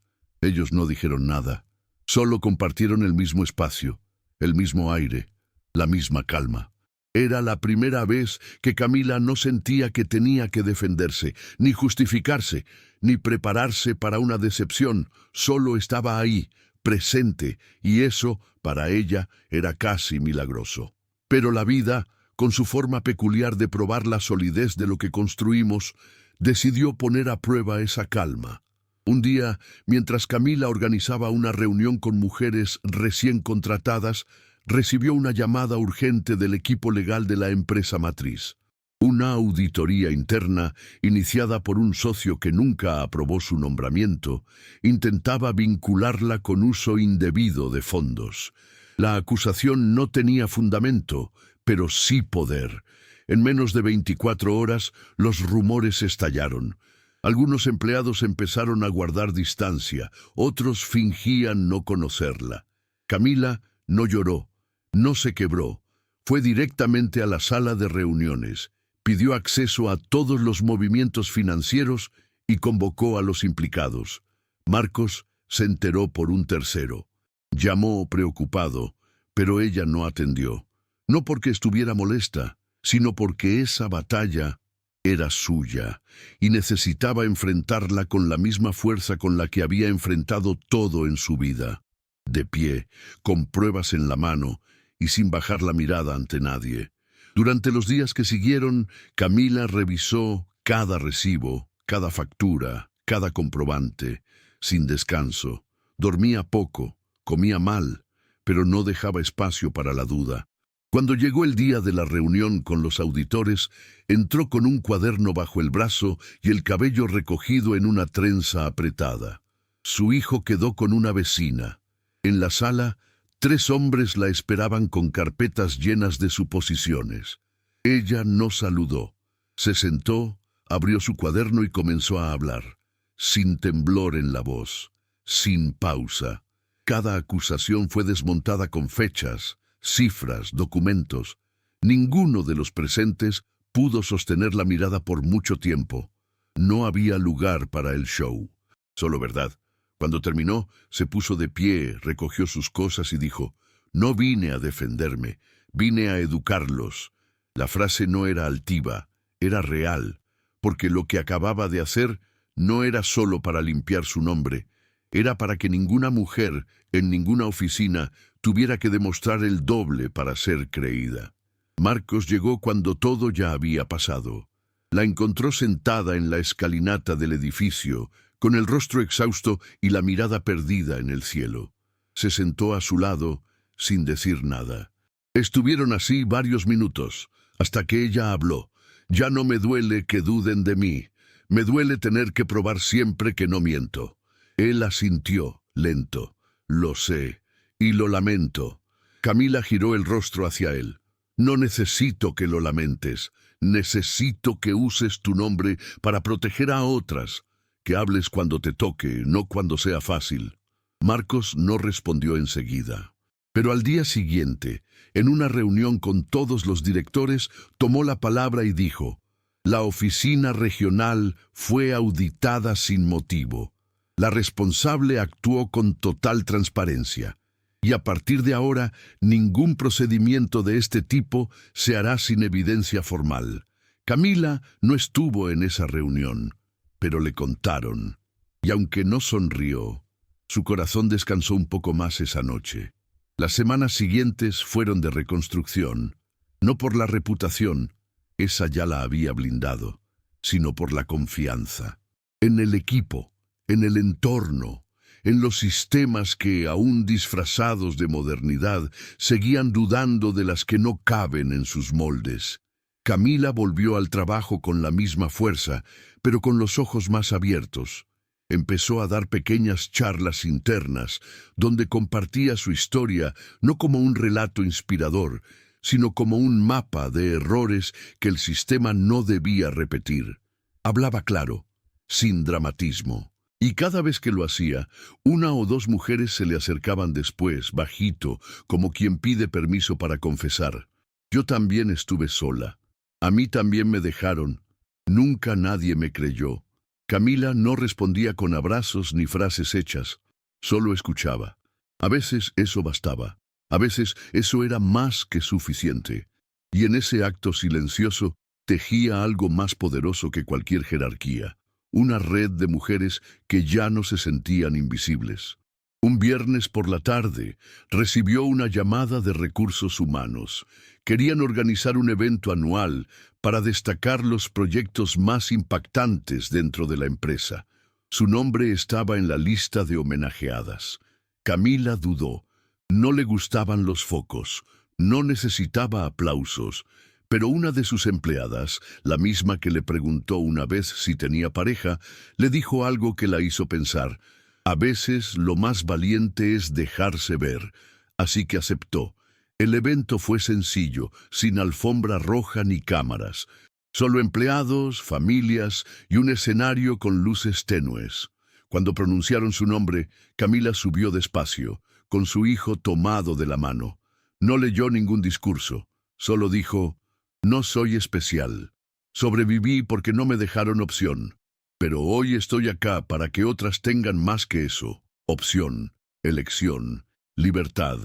no dijeron nada. Solo compartieron el mismo espacio, el mismo aire, la misma calma. Era la primera vez que Camila no sentía que tenía que defenderse, ni justificarse, ni prepararse para una decepción. Solo estaba ahí, presente, y eso, para ella, era casi milagroso. Pero la vida, con su forma peculiar de probar la solidez de lo que construimos, decidió poner a prueba esa calma. Un día, mientras Camila organizaba una reunión con mujeres recién contratadas, recibió una llamada urgente del equipo legal de la empresa matriz. Una auditoría interna, iniciada por un socio que nunca aprobó su nombramiento, intentaba vincularla con uso indebido de fondos. La acusación no tenía fundamento, pero sí poder. En menos de 24 horas, los rumores estallaron. Algunos empleados empezaron a guardar distancia, otros fingían no conocerla. Camila no lloró, no se quebró. Fue directamente a la sala de reuniones, pidió acceso a todos los movimientos financieros y convocó a los implicados. Marcos se enteró por un tercero. Llamó preocupado, pero ella no atendió. No porque estuviera molesta, sino porque esa batalla era suya y necesitaba enfrentarla con la misma fuerza con la que había enfrentado todo en su vida. De pie, con pruebas en la mano y sin bajar la mirada ante nadie. Durante los días que siguieron, Camila revisó cada recibo, cada factura, cada comprobante, sin descanso. Dormía poco, comía mal, pero no dejaba espacio para la duda. Cuando llegó el día de la reunión con los auditores, entró con un cuaderno bajo el brazo y el cabello recogido en una trenza apretada. Su hijo quedó con una vecina. En la sala, 3 hombres la esperaban con carpetas llenas de suposiciones. Ella no saludó. Se sentó, abrió su cuaderno y comenzó a hablar, sin temblor en la voz, sin pausa. Cada acusación fue desmontada con fechas, cifras, documentos. Ninguno de los presentes pudo sostener la mirada por mucho tiempo. No había lugar para el show. Solo verdad. Cuando terminó, se puso de pie, recogió sus cosas y dijo: «No vine a defenderme, vine a educarlos». La frase no era altiva, era real, porque lo que acababa de hacer no era solo para limpiar su nombre, era para que ninguna mujer, en ninguna oficina, tuviera que demostrar el doble para ser creída. Marcos llegó cuando todo ya había pasado. La encontró sentada en la escalinata del edificio, con el rostro exhausto y la mirada perdida en el cielo. Se sentó a su lado, sin decir nada. Estuvieron así varios minutos, hasta que ella habló. «Ya no me duele que duden de mí. Me duele tener que probar siempre que no miento». Él asintió, lento. «Lo sé, y lo lamento». Camila giró el rostro hacia él. «No necesito que lo lamentes. Necesito que uses tu nombre para proteger a otras. Que hables cuando te toque, no cuando sea fácil». Marcos no respondió enseguida. Pero al día siguiente, en una reunión con todos los directores, tomó la palabra y dijo: «La oficina regional fue auditada sin motivo. La responsable actuó con total transparencia. Y a partir de ahora, ningún procedimiento de este tipo se hará sin evidencia formal». Camila no estuvo en esa reunión, pero le contaron. Y aunque no sonrió, su corazón descansó un poco más esa noche. Las semanas siguientes fueron de reconstrucción. No por la reputación, esa ya la había blindado, sino por la confianza. En el equipo, en el entorno, en los sistemas que, aún disfrazados de modernidad, seguían dudando de las que no caben en sus moldes. Camila volvió al trabajo con la misma fuerza, pero con los ojos más abiertos. Empezó a dar pequeñas charlas internas, donde compartía su historia no como un relato inspirador, sino como un mapa de errores que el sistema no debía repetir. Hablaba claro, sin dramatismo. Y cada vez que lo hacía, una o dos mujeres se le acercaban después, bajito, como quien pide permiso para confesar. Yo también estuve sola. A mí también me dejaron. Nunca nadie me creyó. Camila no respondía con abrazos ni frases hechas, solo escuchaba. A veces eso bastaba, a veces eso era más que suficiente. Y en ese acto silencioso tejía algo más poderoso que cualquier jerarquía. Una red de mujeres que ya no se sentían invisibles. Un viernes por la tarde recibió una llamada de recursos humanos. Querían organizar un evento anual para destacar los proyectos más impactantes dentro de la empresa. Su nombre estaba en la lista de homenajeadas. Camila dudó. No le gustaban los focos, no necesitaba aplausos. Pero una de sus empleadas, la misma que le preguntó una vez si tenía pareja, le dijo algo que la hizo pensar. A veces lo más valiente es dejarse ver. Así que aceptó. El evento fue sencillo, sin alfombra roja ni cámaras. Solo empleados, familias y un escenario con luces tenues. Cuando pronunciaron su nombre, Camila subió despacio, con su hijo tomado de la mano. No leyó ningún discurso, solo dijo: «No soy especial. Sobreviví porque no me dejaron opción. Pero hoy estoy acá para que otras tengan más que eso. Opción, elección, libertad».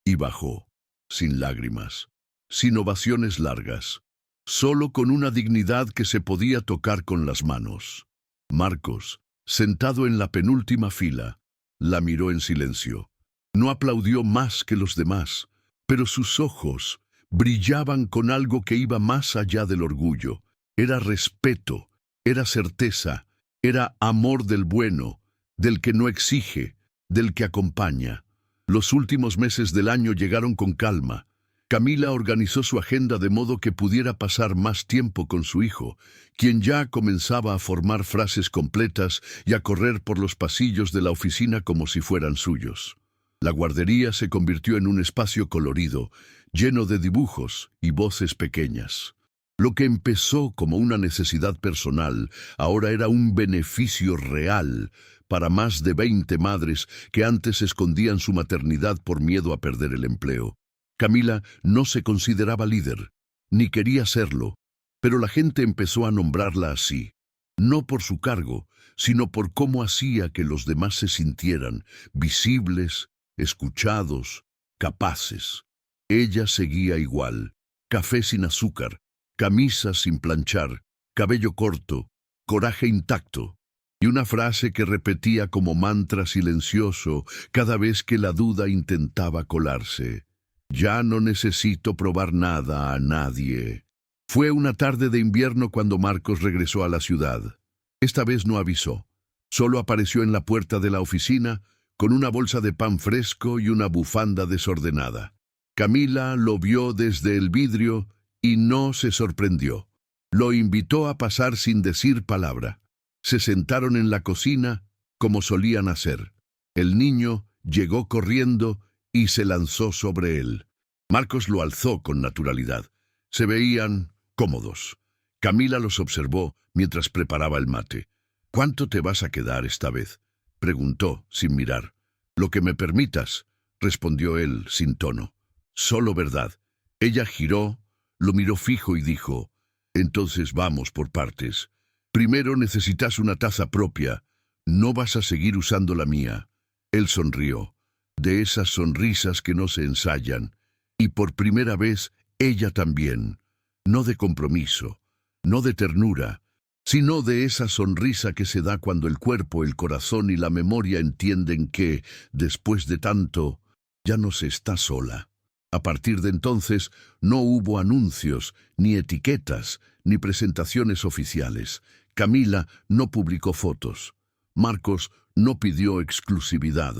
Y bajó, sin lágrimas, sin ovaciones largas, solo con una dignidad que se podía tocar con las manos. Marcos, sentado en la penúltima fila, la miró en silencio. No aplaudió más que los demás, pero sus ojos brillaban con algo que iba más allá del orgullo. Era respeto, era certeza, era amor del bueno, del que no exige, del que acompaña. Los últimos meses del año llegaron con calma. Camila organizó su agenda de modo que pudiera pasar más tiempo con su hijo, quien ya comenzaba a formar frases completas y a correr por los pasillos de la oficina como si fueran suyos. La guardería se convirtió en un espacio colorido, lleno de dibujos y voces pequeñas. Lo que empezó como una necesidad personal, ahora era un beneficio real para más de 20 madres que antes escondían su maternidad por miedo a perder el empleo. Camila no se consideraba líder, ni quería serlo, pero la gente empezó a nombrarla así, no por su cargo, sino por cómo hacía que los demás se sintieran visibles, escuchados, capaces. Ella seguía igual, café sin azúcar, camisa sin planchar, cabello corto, coraje intacto, y una frase que repetía como mantra silencioso cada vez que la duda intentaba colarse: «Ya no necesito probar nada a nadie». Fue una tarde de invierno cuando Marcos regresó a la ciudad. Esta vez no avisó. Solo apareció en la puerta de la oficina con una bolsa de pan fresco y una bufanda desordenada. Camila lo vio desde el vidrio y no se sorprendió. Lo invitó a pasar sin decir palabra. Se sentaron en la cocina como solían hacer. El niño llegó corriendo y se lanzó sobre él. Marcos lo alzó con naturalidad. Se veían cómodos. Camila los observó mientras preparaba el mate. «¿Cuánto te vas a quedar esta vez?», preguntó sin mirar. «Lo que me permitas», respondió él sin tono. «Solo verdad». Ella giró, lo miró fijo y dijo: «Entonces vamos por partes. Primero necesitas una taza propia. No vas a seguir usando la mía». Él sonrió, de esas sonrisas que no se ensayan, y por primera vez ella también, no de compromiso, no de ternura, sino de esa sonrisa que se da cuando el cuerpo, el corazón y la memoria entienden que, después de tanto, ya no se está sola. A partir de entonces no hubo anuncios, ni etiquetas, ni presentaciones oficiales. Camila no publicó fotos. Marcos no pidió exclusividad.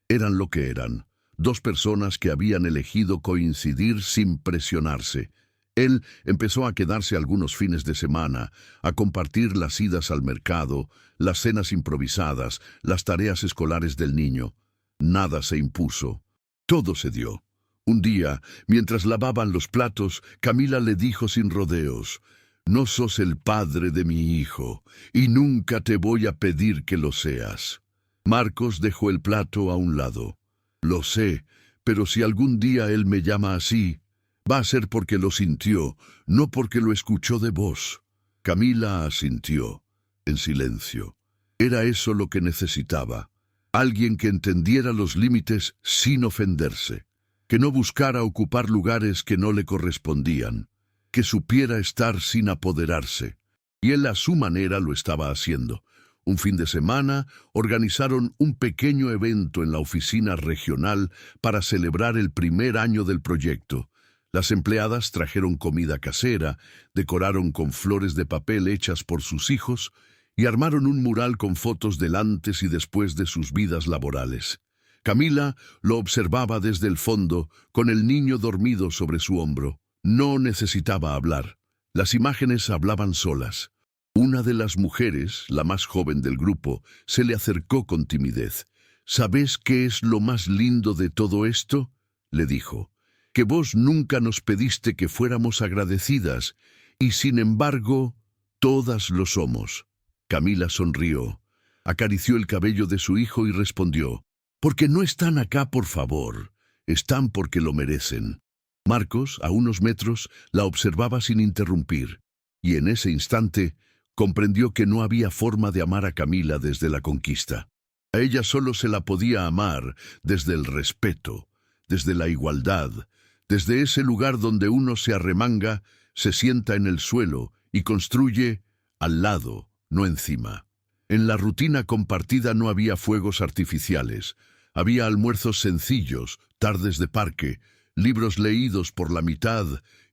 Eran lo que eran, dos personas que habían elegido coincidir sin presionarse. Él empezó a quedarse algunos fines de semana, a compartir las idas al mercado, las cenas improvisadas, las tareas escolares del niño. Nada se impuso. Todo se dio. Un día, mientras lavaban los platos, Camila le dijo sin rodeos: «No sos el padre de mi hijo, y nunca te voy a pedir que lo seas». Marcos dejó el plato a un lado. «Lo sé, pero si algún día él me llama así, va a ser porque lo sintió, no porque lo escuchó de vos». Camila asintió, en silencio. Era eso lo que necesitaba. Alguien que entendiera los límites sin ofenderse, que no buscara ocupar lugares que no le correspondían, que supiera estar sin apoderarse. Y él a su manera lo estaba haciendo. Un fin de semana organizaron un pequeño evento en la oficina regional para celebrar el primer año del proyecto. Las empleadas trajeron comida casera, decoraron con flores de papel hechas por sus hijos y armaron un mural con fotos del antes y después de sus vidas laborales. Camila lo observaba desde el fondo, con el niño dormido sobre su hombro. No necesitaba hablar. Las imágenes hablaban solas. Una de las mujeres, la más joven del grupo, se le acercó con timidez. «¿Sabés qué es lo más lindo de todo esto?», le dijo. «Que vos nunca nos pediste que fuéramos agradecidas, y sin embargo, todas lo somos». Camila sonrió, acarició el cabello de su hijo y respondió: «Porque no están acá por favor, están porque lo merecen». Marcos, a unos metros, la observaba sin interrumpir, y en ese instante comprendió que no había forma de amar a Camila desde la conquista. A ella solo se la podía amar desde el respeto, desde la igualdad, desde ese lugar donde uno se arremanga, se sienta en el suelo y construye al lado, no encima. En la rutina compartida no había fuegos artificiales, había almuerzos sencillos, tardes de parque, libros leídos por la mitad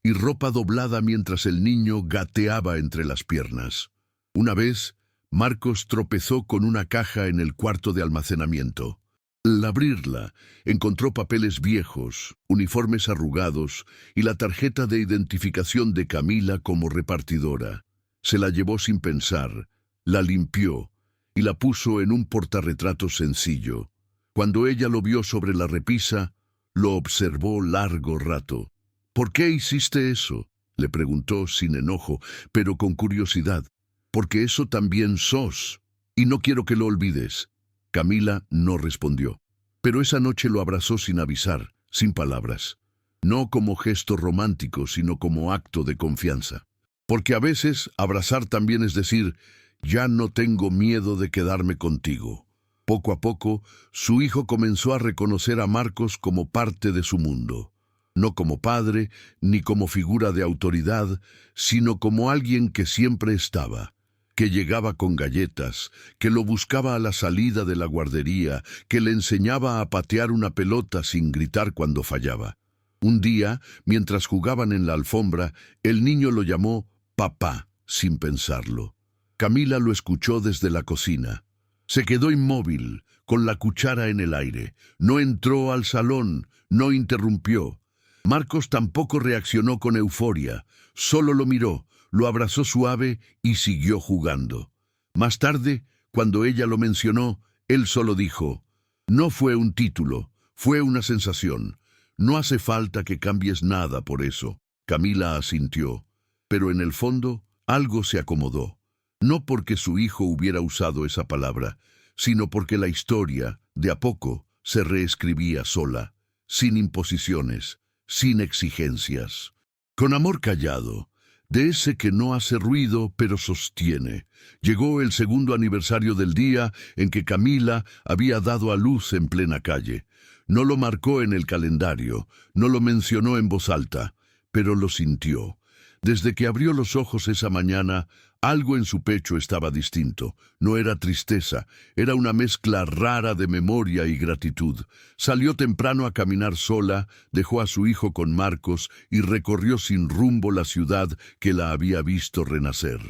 y ropa doblada mientras el niño gateaba entre las piernas. Una vez, Marcos tropezó con una caja en el cuarto de almacenamiento. Al abrirla, encontró papeles viejos, uniformes arrugados y la tarjeta de identificación de Camila como repartidora. Se la llevó sin pensar, la limpió y la puso en un portarretratos sencillo. Cuando ella lo vio sobre la repisa, lo observó largo rato. «¿Por qué hiciste eso?», le preguntó sin enojo, pero con curiosidad. «Porque eso también sos, y no quiero que lo olvides». Camila no respondió, pero esa noche lo abrazó sin avisar, sin palabras. No como gesto romántico, sino como acto de confianza. Porque a veces abrazar también es decir: «Ya no tengo miedo de quedarme contigo». Poco a poco, su hijo comenzó a reconocer a Marcos como parte de su mundo. No como padre, ni como figura de autoridad, sino como alguien que siempre estaba, que llegaba con galletas, que lo buscaba a la salida de la guardería, que le enseñaba a patear una pelota sin gritar cuando fallaba. Un día, mientras jugaban en la alfombra, el niño lo llamó papá, sin pensarlo. Camila lo escuchó desde la cocina. Se quedó inmóvil, con la cuchara en el aire. No entró al salón, no interrumpió. Marcos tampoco reaccionó con euforia, solo lo miró, lo abrazó suave y siguió jugando. Más tarde, cuando ella lo mencionó, él solo dijo: «No fue un título, fue una sensación. No hace falta que cambies nada por eso». Camila asintió, pero en el fondo algo se acomodó. No porque su hijo hubiera usado esa palabra, sino porque la historia, de a poco, se reescribía sola, sin imposiciones, sin exigencias. Con amor callado, de ese que no hace ruido pero sostiene. Llegó el segundo aniversario del día en que Camila había dado a luz en plena calle. No lo marcó en el calendario, no lo mencionó en voz alta, pero lo sintió. Desde que abrió los ojos esa mañana, Algo en su pecho estaba distinto. No era tristeza, era una mezcla rara de memoria y gratitud. Salió temprano a caminar sola, dejó a su hijo con Marcos y recorrió sin rumbo la ciudad que la había visto renacer.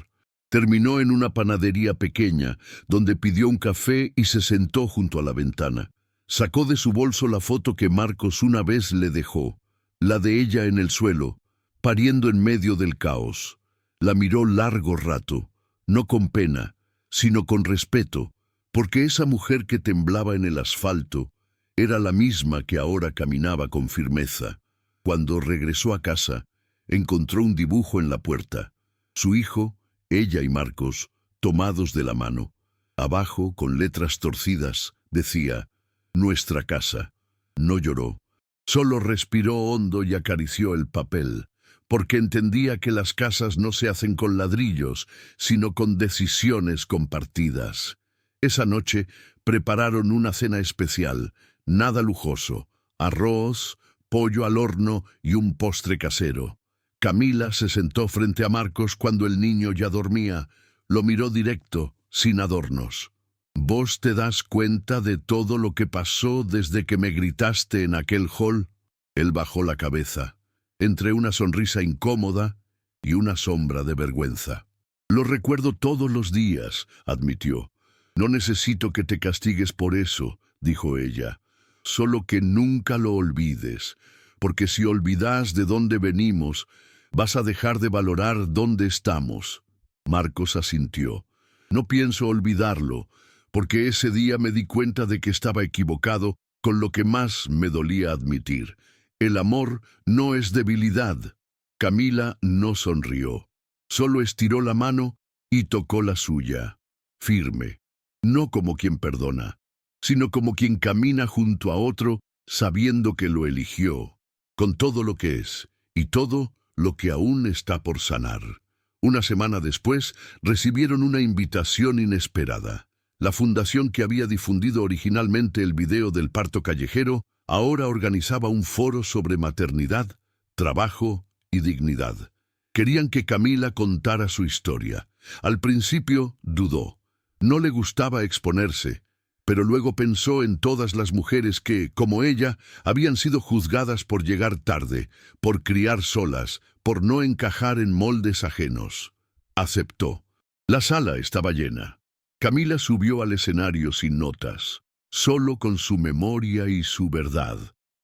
Terminó en una panadería pequeña, donde pidió un café y se sentó junto a la ventana. Sacó de su bolso la foto que Marcos una vez le dejó, la de ella en el suelo, pariendo en medio del caos. La miró largo rato, no con pena, sino con respeto, porque esa mujer que temblaba en el asfalto era la misma que ahora caminaba con firmeza. Cuando regresó a casa, encontró un dibujo en la puerta. Su hijo, ella y Marcos, tomados de la mano. Abajo, con letras torcidas, decía, «Nuestra casa». No lloró, solo respiró hondo y acarició el papel, porque entendía que las casas no se hacen con ladrillos, sino con decisiones compartidas. Esa noche prepararon una cena especial, nada lujoso, arroz, pollo al horno y un postre casero. Camila se sentó frente a Marcos cuando el niño ya dormía. Lo miró directo, sin adornos. ¿Vos te das cuenta de todo lo que pasó desde que me gritaste en aquel hall? Él bajó la cabeza, entre una sonrisa incómoda y una sombra de vergüenza. Lo recuerdo todos los días, admitió. No necesito que te castigues por eso, dijo ella. Solo que nunca lo olvides, porque si olvidas de dónde venimos, vas a dejar de valorar dónde estamos. Marcos asintió. No pienso olvidarlo, porque ese día me di cuenta de que estaba equivocado con lo que más me dolía admitir. El amor no es debilidad. Camila no sonrió. Solo estiró la mano y tocó la suya, firme, no como quien perdona, sino como quien camina junto a otro sabiendo que lo eligió, con todo lo que es y todo lo que aún está por sanar. Una semana después recibieron una invitación inesperada. La fundación que había difundido originalmente el video del parto callejero ahora organizaba un foro sobre maternidad, trabajo y dignidad. Querían que Camila contara su historia. Al principio dudó. No le gustaba exponerse, pero luego pensó en todas las mujeres que, como ella, habían sido juzgadas por llegar tarde, por criar solas, por no encajar en moldes ajenos. Aceptó. La sala estaba llena. Camila subió al escenario sin notas, solo con su memoria y su verdad.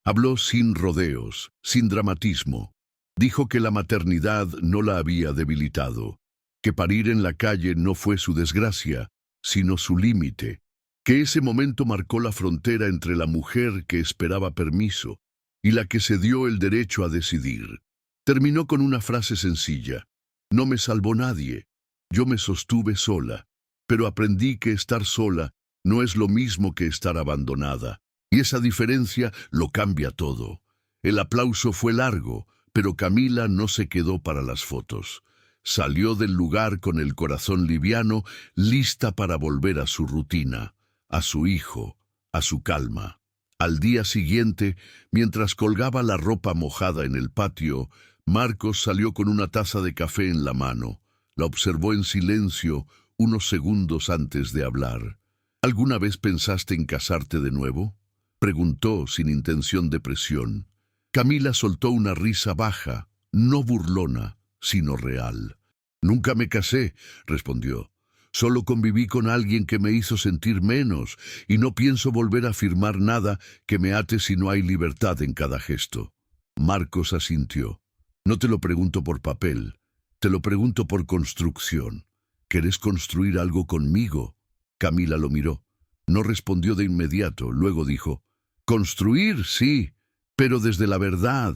Habló sin rodeos, sin dramatismo. Dijo que la maternidad no la había debilitado, que parir en la calle no fue su desgracia, sino su límite, que ese momento marcó la frontera entre la mujer que esperaba permiso y la que se dio el derecho a decidir. Terminó con una frase sencilla: «No me salvó nadie, yo me sostuve sola, pero aprendí que estar sola no es lo mismo que estar abandonada, y esa diferencia lo cambia todo». El aplauso fue largo, pero Camila no se quedó para las fotos. Salió del lugar con el corazón liviano, lista para volver a su rutina, a su hijo, a su calma. Al día siguiente, mientras colgaba la ropa mojada en el patio, Marcos salió con una taza de café en la mano. La observó en silencio unos segundos antes de hablar. «¿Alguna vez pensaste en casarte de nuevo?», preguntó sin intención de presión. Camila soltó una risa baja, no burlona, sino real. «Nunca me casé», respondió. «Solo conviví con alguien que me hizo sentir menos, y no pienso volver a firmar nada que me ate si no hay libertad en cada gesto». Marcos asintió. «No te lo pregunto por papel, te lo pregunto por construcción. ¿Querés construir algo conmigo?». Camila lo miró. No respondió de inmediato, luego dijo: «Construir, sí, pero desde la verdad.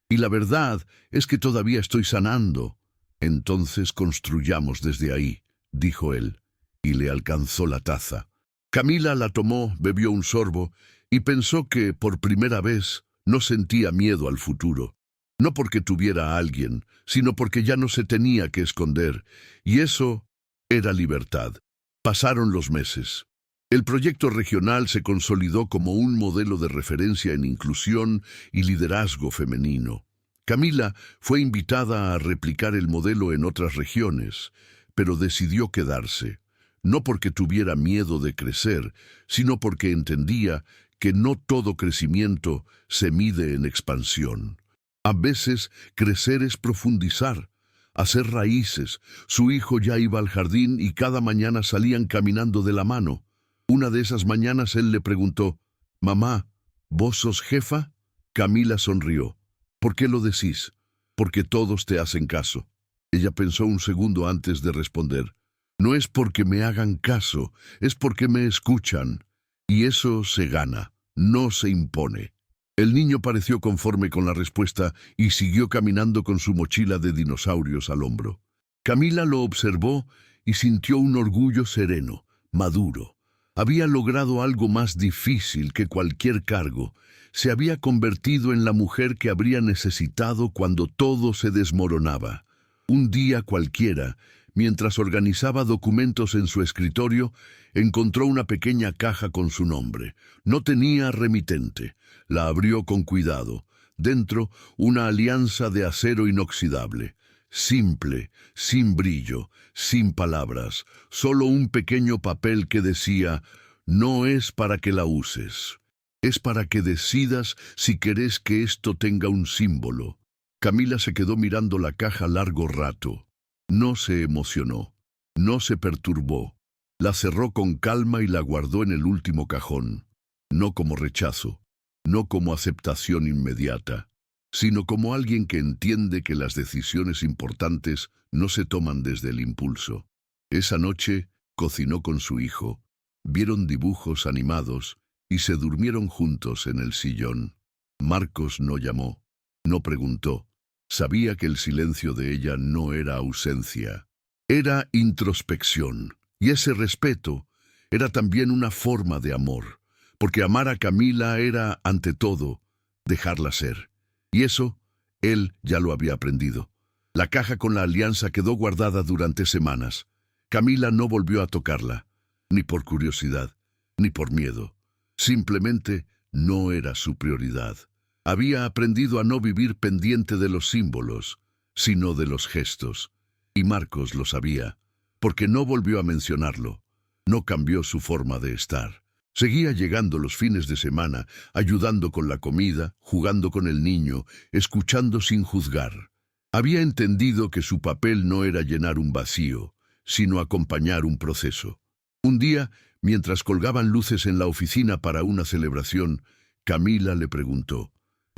Y la verdad es que todavía estoy sanando». «Entonces construyamos desde ahí», dijo él, y le alcanzó la taza. Camila la tomó, bebió un sorbo, y pensó que, por primera vez, no sentía miedo al futuro. No porque tuviera a alguien, sino porque ya no se tenía que esconder, y eso era libertad. Pasaron los meses. El proyecto regional se consolidó como un modelo de referencia en inclusión y liderazgo femenino. Camila fue invitada a replicar el modelo en otras regiones, pero decidió quedarse, no porque tuviera miedo de crecer, sino porque entendía que no todo crecimiento se mide en expansión. A veces crecer es profundizar, hacer raíces. Su hijo ya iba al jardín y cada mañana salían caminando de la mano. Una de esas mañanas él le preguntó: «Mamá, ¿vos sos jefa?». Camila sonrió. «¿Por qué lo decís?». «Porque todos te hacen caso». Ella pensó un segundo antes de responder. «No es porque me hagan caso, es porque me escuchan. Y eso se gana, no se impone». El niño pareció conforme con la respuesta y siguió caminando con su mochila de dinosaurios al hombro. Camila lo observó y sintió un orgullo sereno, maduro. Había logrado algo más difícil que cualquier cargo. Se había convertido en la mujer que habría necesitado cuando todo se desmoronaba. Un día cualquiera, mientras organizaba documentos en su escritorio, encontró una pequeña caja con su nombre. No tenía remitente. La abrió con cuidado. Dentro, una alianza de acero inoxidable. Simple, sin brillo, sin palabras. Solo un pequeño papel que decía: «No es para que la uses. Es para que decidas si querés que esto tenga un símbolo». Camila se quedó mirando la caja largo rato. No se emocionó, no se perturbó. La cerró con calma y la guardó en el último cajón. No como rechazo, no como aceptación inmediata, sino como alguien que entiende que las decisiones importantes no se toman desde el impulso. Esa noche cocinó con su hijo, vieron dibujos animados y se durmieron juntos en el sillón. Marcos no llamó, no preguntó. Sabía que el silencio de ella no era ausencia, era introspección. Y ese respeto era también una forma de amor, porque amar a Camila era, ante todo, dejarla ser. Y eso, él ya lo había aprendido. La caja con la alianza quedó guardada durante semanas. Camila no volvió a tocarla, ni por curiosidad, ni por miedo. Simplemente no era su prioridad. Había aprendido a no vivir pendiente de los símbolos, sino de los gestos. Y Marcos lo sabía, porque no volvió a mencionarlo. No cambió su forma de estar. Seguía llegando los fines de semana, ayudando con la comida, jugando con el niño, escuchando sin juzgar. Había entendido que su papel no era llenar un vacío, sino acompañar un proceso. Un día, mientras colgaban luces en la oficina para una celebración, Camila le preguntó: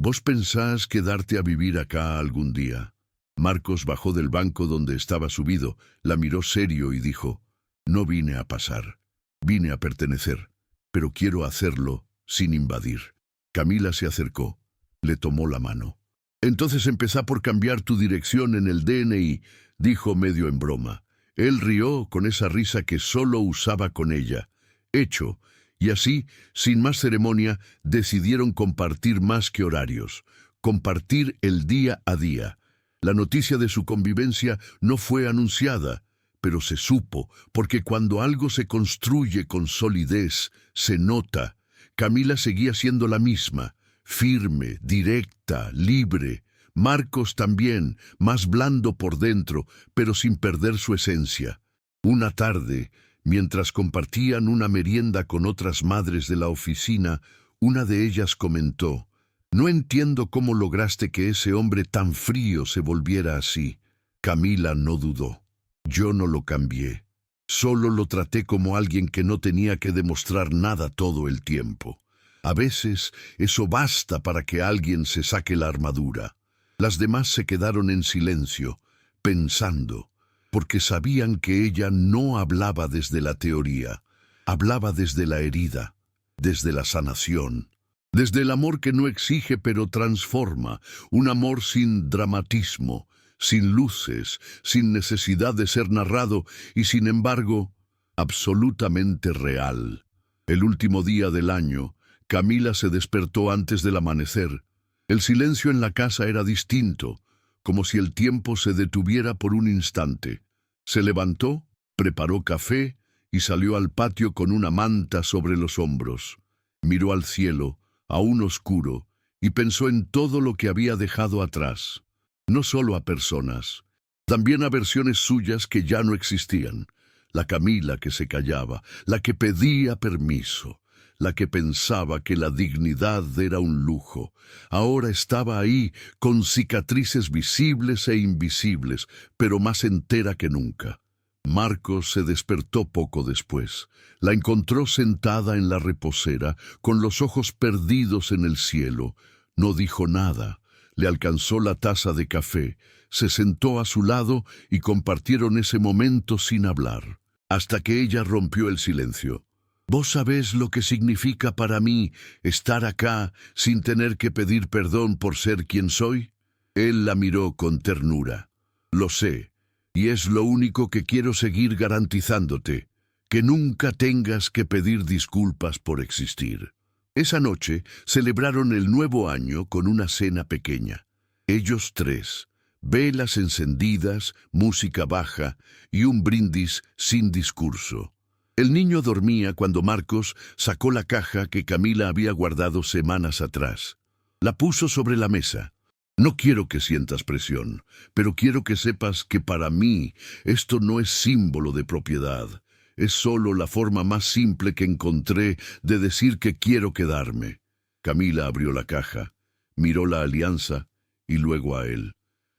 «¿Vos pensás quedarte a vivir acá algún día?». Marcos bajó del banco donde estaba subido, la miró serio y dijo: «No vine a pasar, vine a pertenecer, pero quiero hacerlo sin invadir». Camila se acercó, le tomó la mano. «Entonces empezá por cambiar tu dirección en el DNI», dijo medio en broma. Él rió con esa risa que solo usaba con ella. Hecho. Y así, sin más ceremonia, decidieron compartir más que horarios, compartir el día a día. La noticia de su convivencia no fue anunciada, pero se supo, porque cuando algo se construye con solidez, se nota. Camila seguía siendo la misma, firme, directa, libre. Marcos también, más blando por dentro, pero sin perder su esencia. Una tarde, mientras compartían una merienda con otras madres de la oficina, una de ellas comentó: «No entiendo cómo lograste que ese hombre tan frío se volviera así». Camila no dudó. «Yo no lo cambié. Solo lo traté como alguien que no tenía que demostrar nada todo el tiempo. A veces eso basta para que alguien se saque la armadura». Las demás se quedaron en silencio, pensando, porque sabían que ella no hablaba desde la teoría, hablaba desde la herida, desde la sanación, desde el amor que no exige pero transforma, un amor sin dramatismo, sin luces, sin necesidad de ser narrado y sin embargo, absolutamente real. El último día del año, Camila se despertó antes del amanecer. El silencio en la casa era distinto, como si el tiempo se detuviera por un instante. Se levantó, preparó café y salió al patio con una manta sobre los hombros. Miró al cielo, aún oscuro, y pensó en todo lo que había dejado atrás. No solo a personas, También a versiones suyas que ya no existían. La Camila que se callaba, la que pedía permiso, la que pensaba que la dignidad era un lujo. Ahora estaba ahí, con cicatrices visibles e invisibles, pero más entera que nunca. Marcos se despertó poco después. La encontró sentada en la reposera, con los ojos perdidos en el cielo. No dijo nada. Le alcanzó la taza de café, se sentó a su lado y compartieron ese momento sin hablar, hasta que ella rompió el silencio. «¿Vos sabés lo que significa para mí estar acá sin tener que pedir perdón por ser quien soy?» Él la miró con ternura. «Lo sé, y es lo único que quiero seguir garantizándote, que nunca tengas que pedir disculpas por existir». Esa noche celebraron el nuevo año con una cena pequeña. Ellos tres, velas encendidas, música baja y un brindis sin discurso. El niño dormía cuando Marcos sacó la caja que Camila había guardado semanas atrás. La puso sobre la mesa. «No quiero que sientas presión, pero quiero que sepas que para mí esto no es símbolo de propiedad. Es solo la forma más simple que encontré de decir que quiero quedarme». Camila abrió la caja, miró la alianza y luego a él.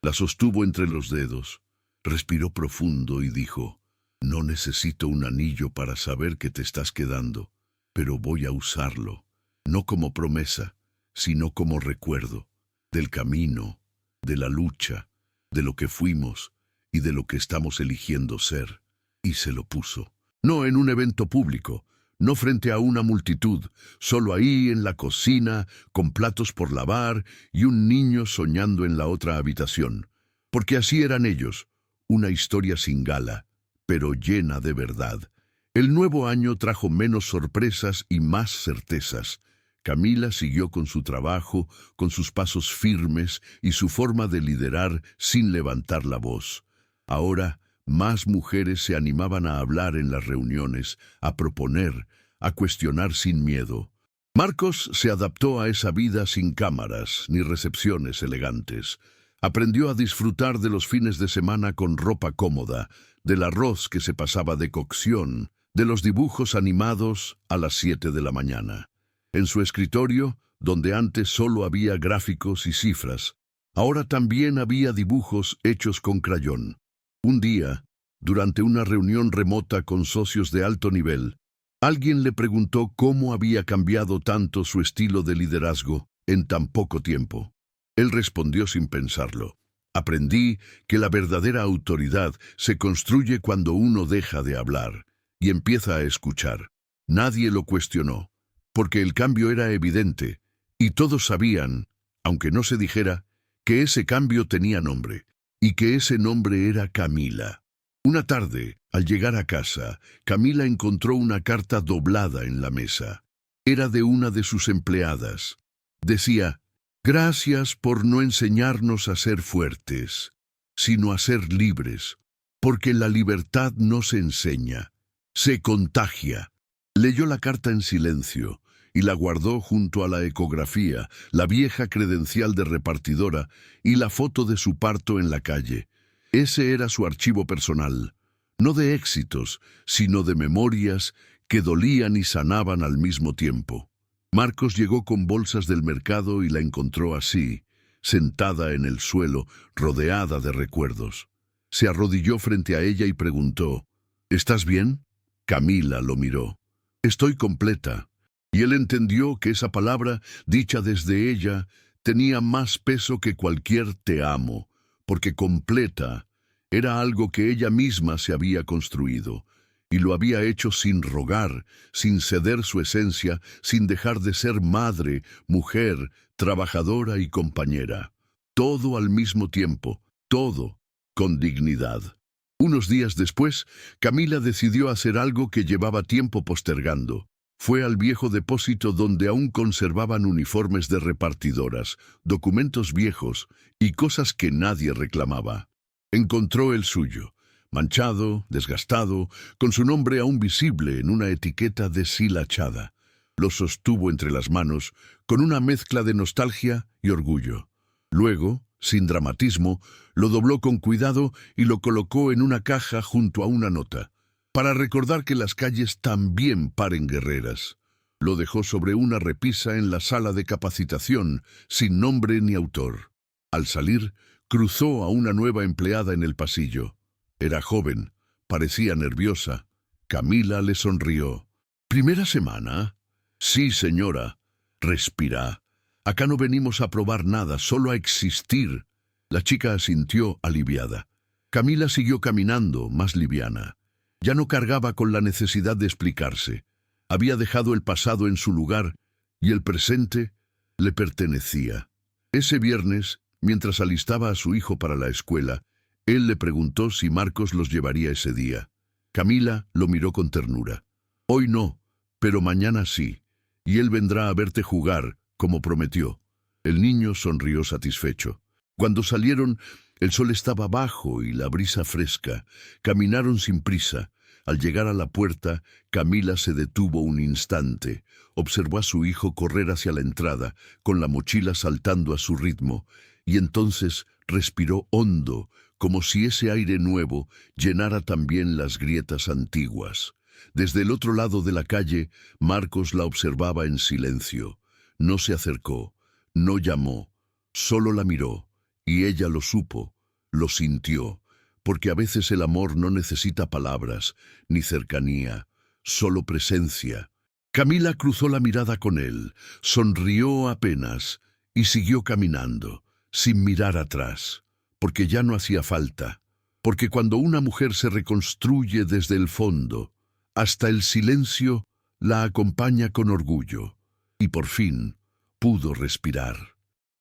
La sostuvo entre los dedos, respiró profundo y dijo: «No necesito un anillo para saber que te estás quedando, pero voy a usarlo, no como promesa, sino como recuerdo del camino, de la lucha, de lo que fuimos y de lo que estamos eligiendo ser». Y se lo puso. No en un evento público, no frente a una multitud, solo ahí en la cocina, con platos por lavar y un niño soñando en la otra habitación. Porque así eran ellos, una historia sin gala, pero llena de verdad. El nuevo año trajo menos sorpresas y más certezas. Camila siguió con su trabajo, con sus pasos firmes y su forma de liderar sin levantar la voz. Ahora, más mujeres se animaban a hablar en las reuniones, a proponer, a cuestionar sin miedo. Marcos se adaptó a esa vida sin cámaras ni recepciones elegantes. Aprendió a disfrutar de los fines de semana con ropa cómoda, del arroz que se pasaba de cocción, de los dibujos animados a las 7 de la mañana. En su escritorio, donde antes solo había gráficos y cifras, ahora también había dibujos hechos con crayón. Un día, durante una reunión remota con socios de alto nivel, alguien le preguntó cómo había cambiado tanto su estilo de liderazgo en tan poco tiempo. Él respondió sin pensarlo: «Aprendí que la verdadera autoridad se construye cuando uno deja de hablar y empieza a escuchar». Nadie lo cuestionó, porque el cambio era evidente, y todos sabían, aunque no se dijera, que ese cambio tenía nombre, y que ese nombre era Camila. Una tarde, al llegar a casa, Camila encontró una carta doblada en la mesa. Era de una de sus empleadas. Decía: «Gracias por no enseñarnos a ser fuertes, sino a ser libres, porque la libertad no se enseña, se contagia». Leyó la carta en silencio y la guardó junto a la ecografía, la vieja credencial de repartidora y la foto de su parto en la calle. Ese era su archivo personal, no de éxitos, sino de memorias que dolían y sanaban al mismo tiempo. Marcos llegó con bolsas del mercado y la encontró así, sentada en el suelo, rodeada de recuerdos. Se arrodilló frente a ella y preguntó: «¿Estás bien?». Camila lo miró. «Estoy completa». Y él entendió que esa palabra, dicha desde ella, tenía más peso que cualquier «te amo», porque completa era algo que ella misma se había construido, y lo había hecho sin rogar, sin ceder su esencia, sin dejar de ser madre, mujer, trabajadora y compañera. Todo al mismo tiempo, todo con dignidad. Unos días después, Camila decidió hacer algo que llevaba tiempo postergando. Fue al viejo depósito donde aún conservaban uniformes de repartidoras, documentos viejos y cosas que nadie reclamaba. Encontró el suyo, manchado, desgastado, con su nombre aún visible en una etiqueta deshilachada. Lo sostuvo entre las manos con una mezcla de nostalgia y orgullo. Luego, Sin dramatismo, lo dobló con cuidado y lo colocó en una caja junto a una nota, para recordar que las calles también paren guerreras. Lo dejó sobre una repisa en la sala de capacitación, sin nombre ni autor. Al salir, cruzó a una nueva empleada en el pasillo. Era joven, parecía nerviosa. Camila le sonrió. ¿Primera semana? Sí, señora. Respira. Acá no venimos a probar nada, solo a existir. La chica asintió aliviada. Camila siguió caminando, más liviana. Ya no cargaba con la necesidad de explicarse. Había dejado el pasado en su lugar y el presente le pertenecía. Ese viernes, mientras alistaba a su hijo para la escuela, él le preguntó si Marcos los llevaría ese día. Camila lo miró con ternura. Hoy no, pero mañana sí, y él vendrá a verte jugar, como prometió. El niño sonrió satisfecho. Cuando salieron, el sol estaba bajo y la brisa fresca. Caminaron sin prisa. Al llegar a la puerta, Camila se detuvo un instante. Observó a su hijo correr hacia la entrada, con la mochila saltando a su ritmo, y entonces respiró hondo, como si ese aire nuevo llenara también las grietas antiguas. Desde el otro lado de la calle, Marcos la observaba en silencio. No se acercó, no llamó, solo la miró, y ella lo supo, lo sintió, porque a veces el amor no necesita palabras, ni cercanía, solo presencia. Camila cruzó la mirada con él, sonrió apenas, y siguió caminando, sin mirar atrás, porque ya no hacía falta, porque cuando una mujer se reconstruye desde el fondo, hasta el silencio la acompaña con orgullo, y por fin pudo respirar.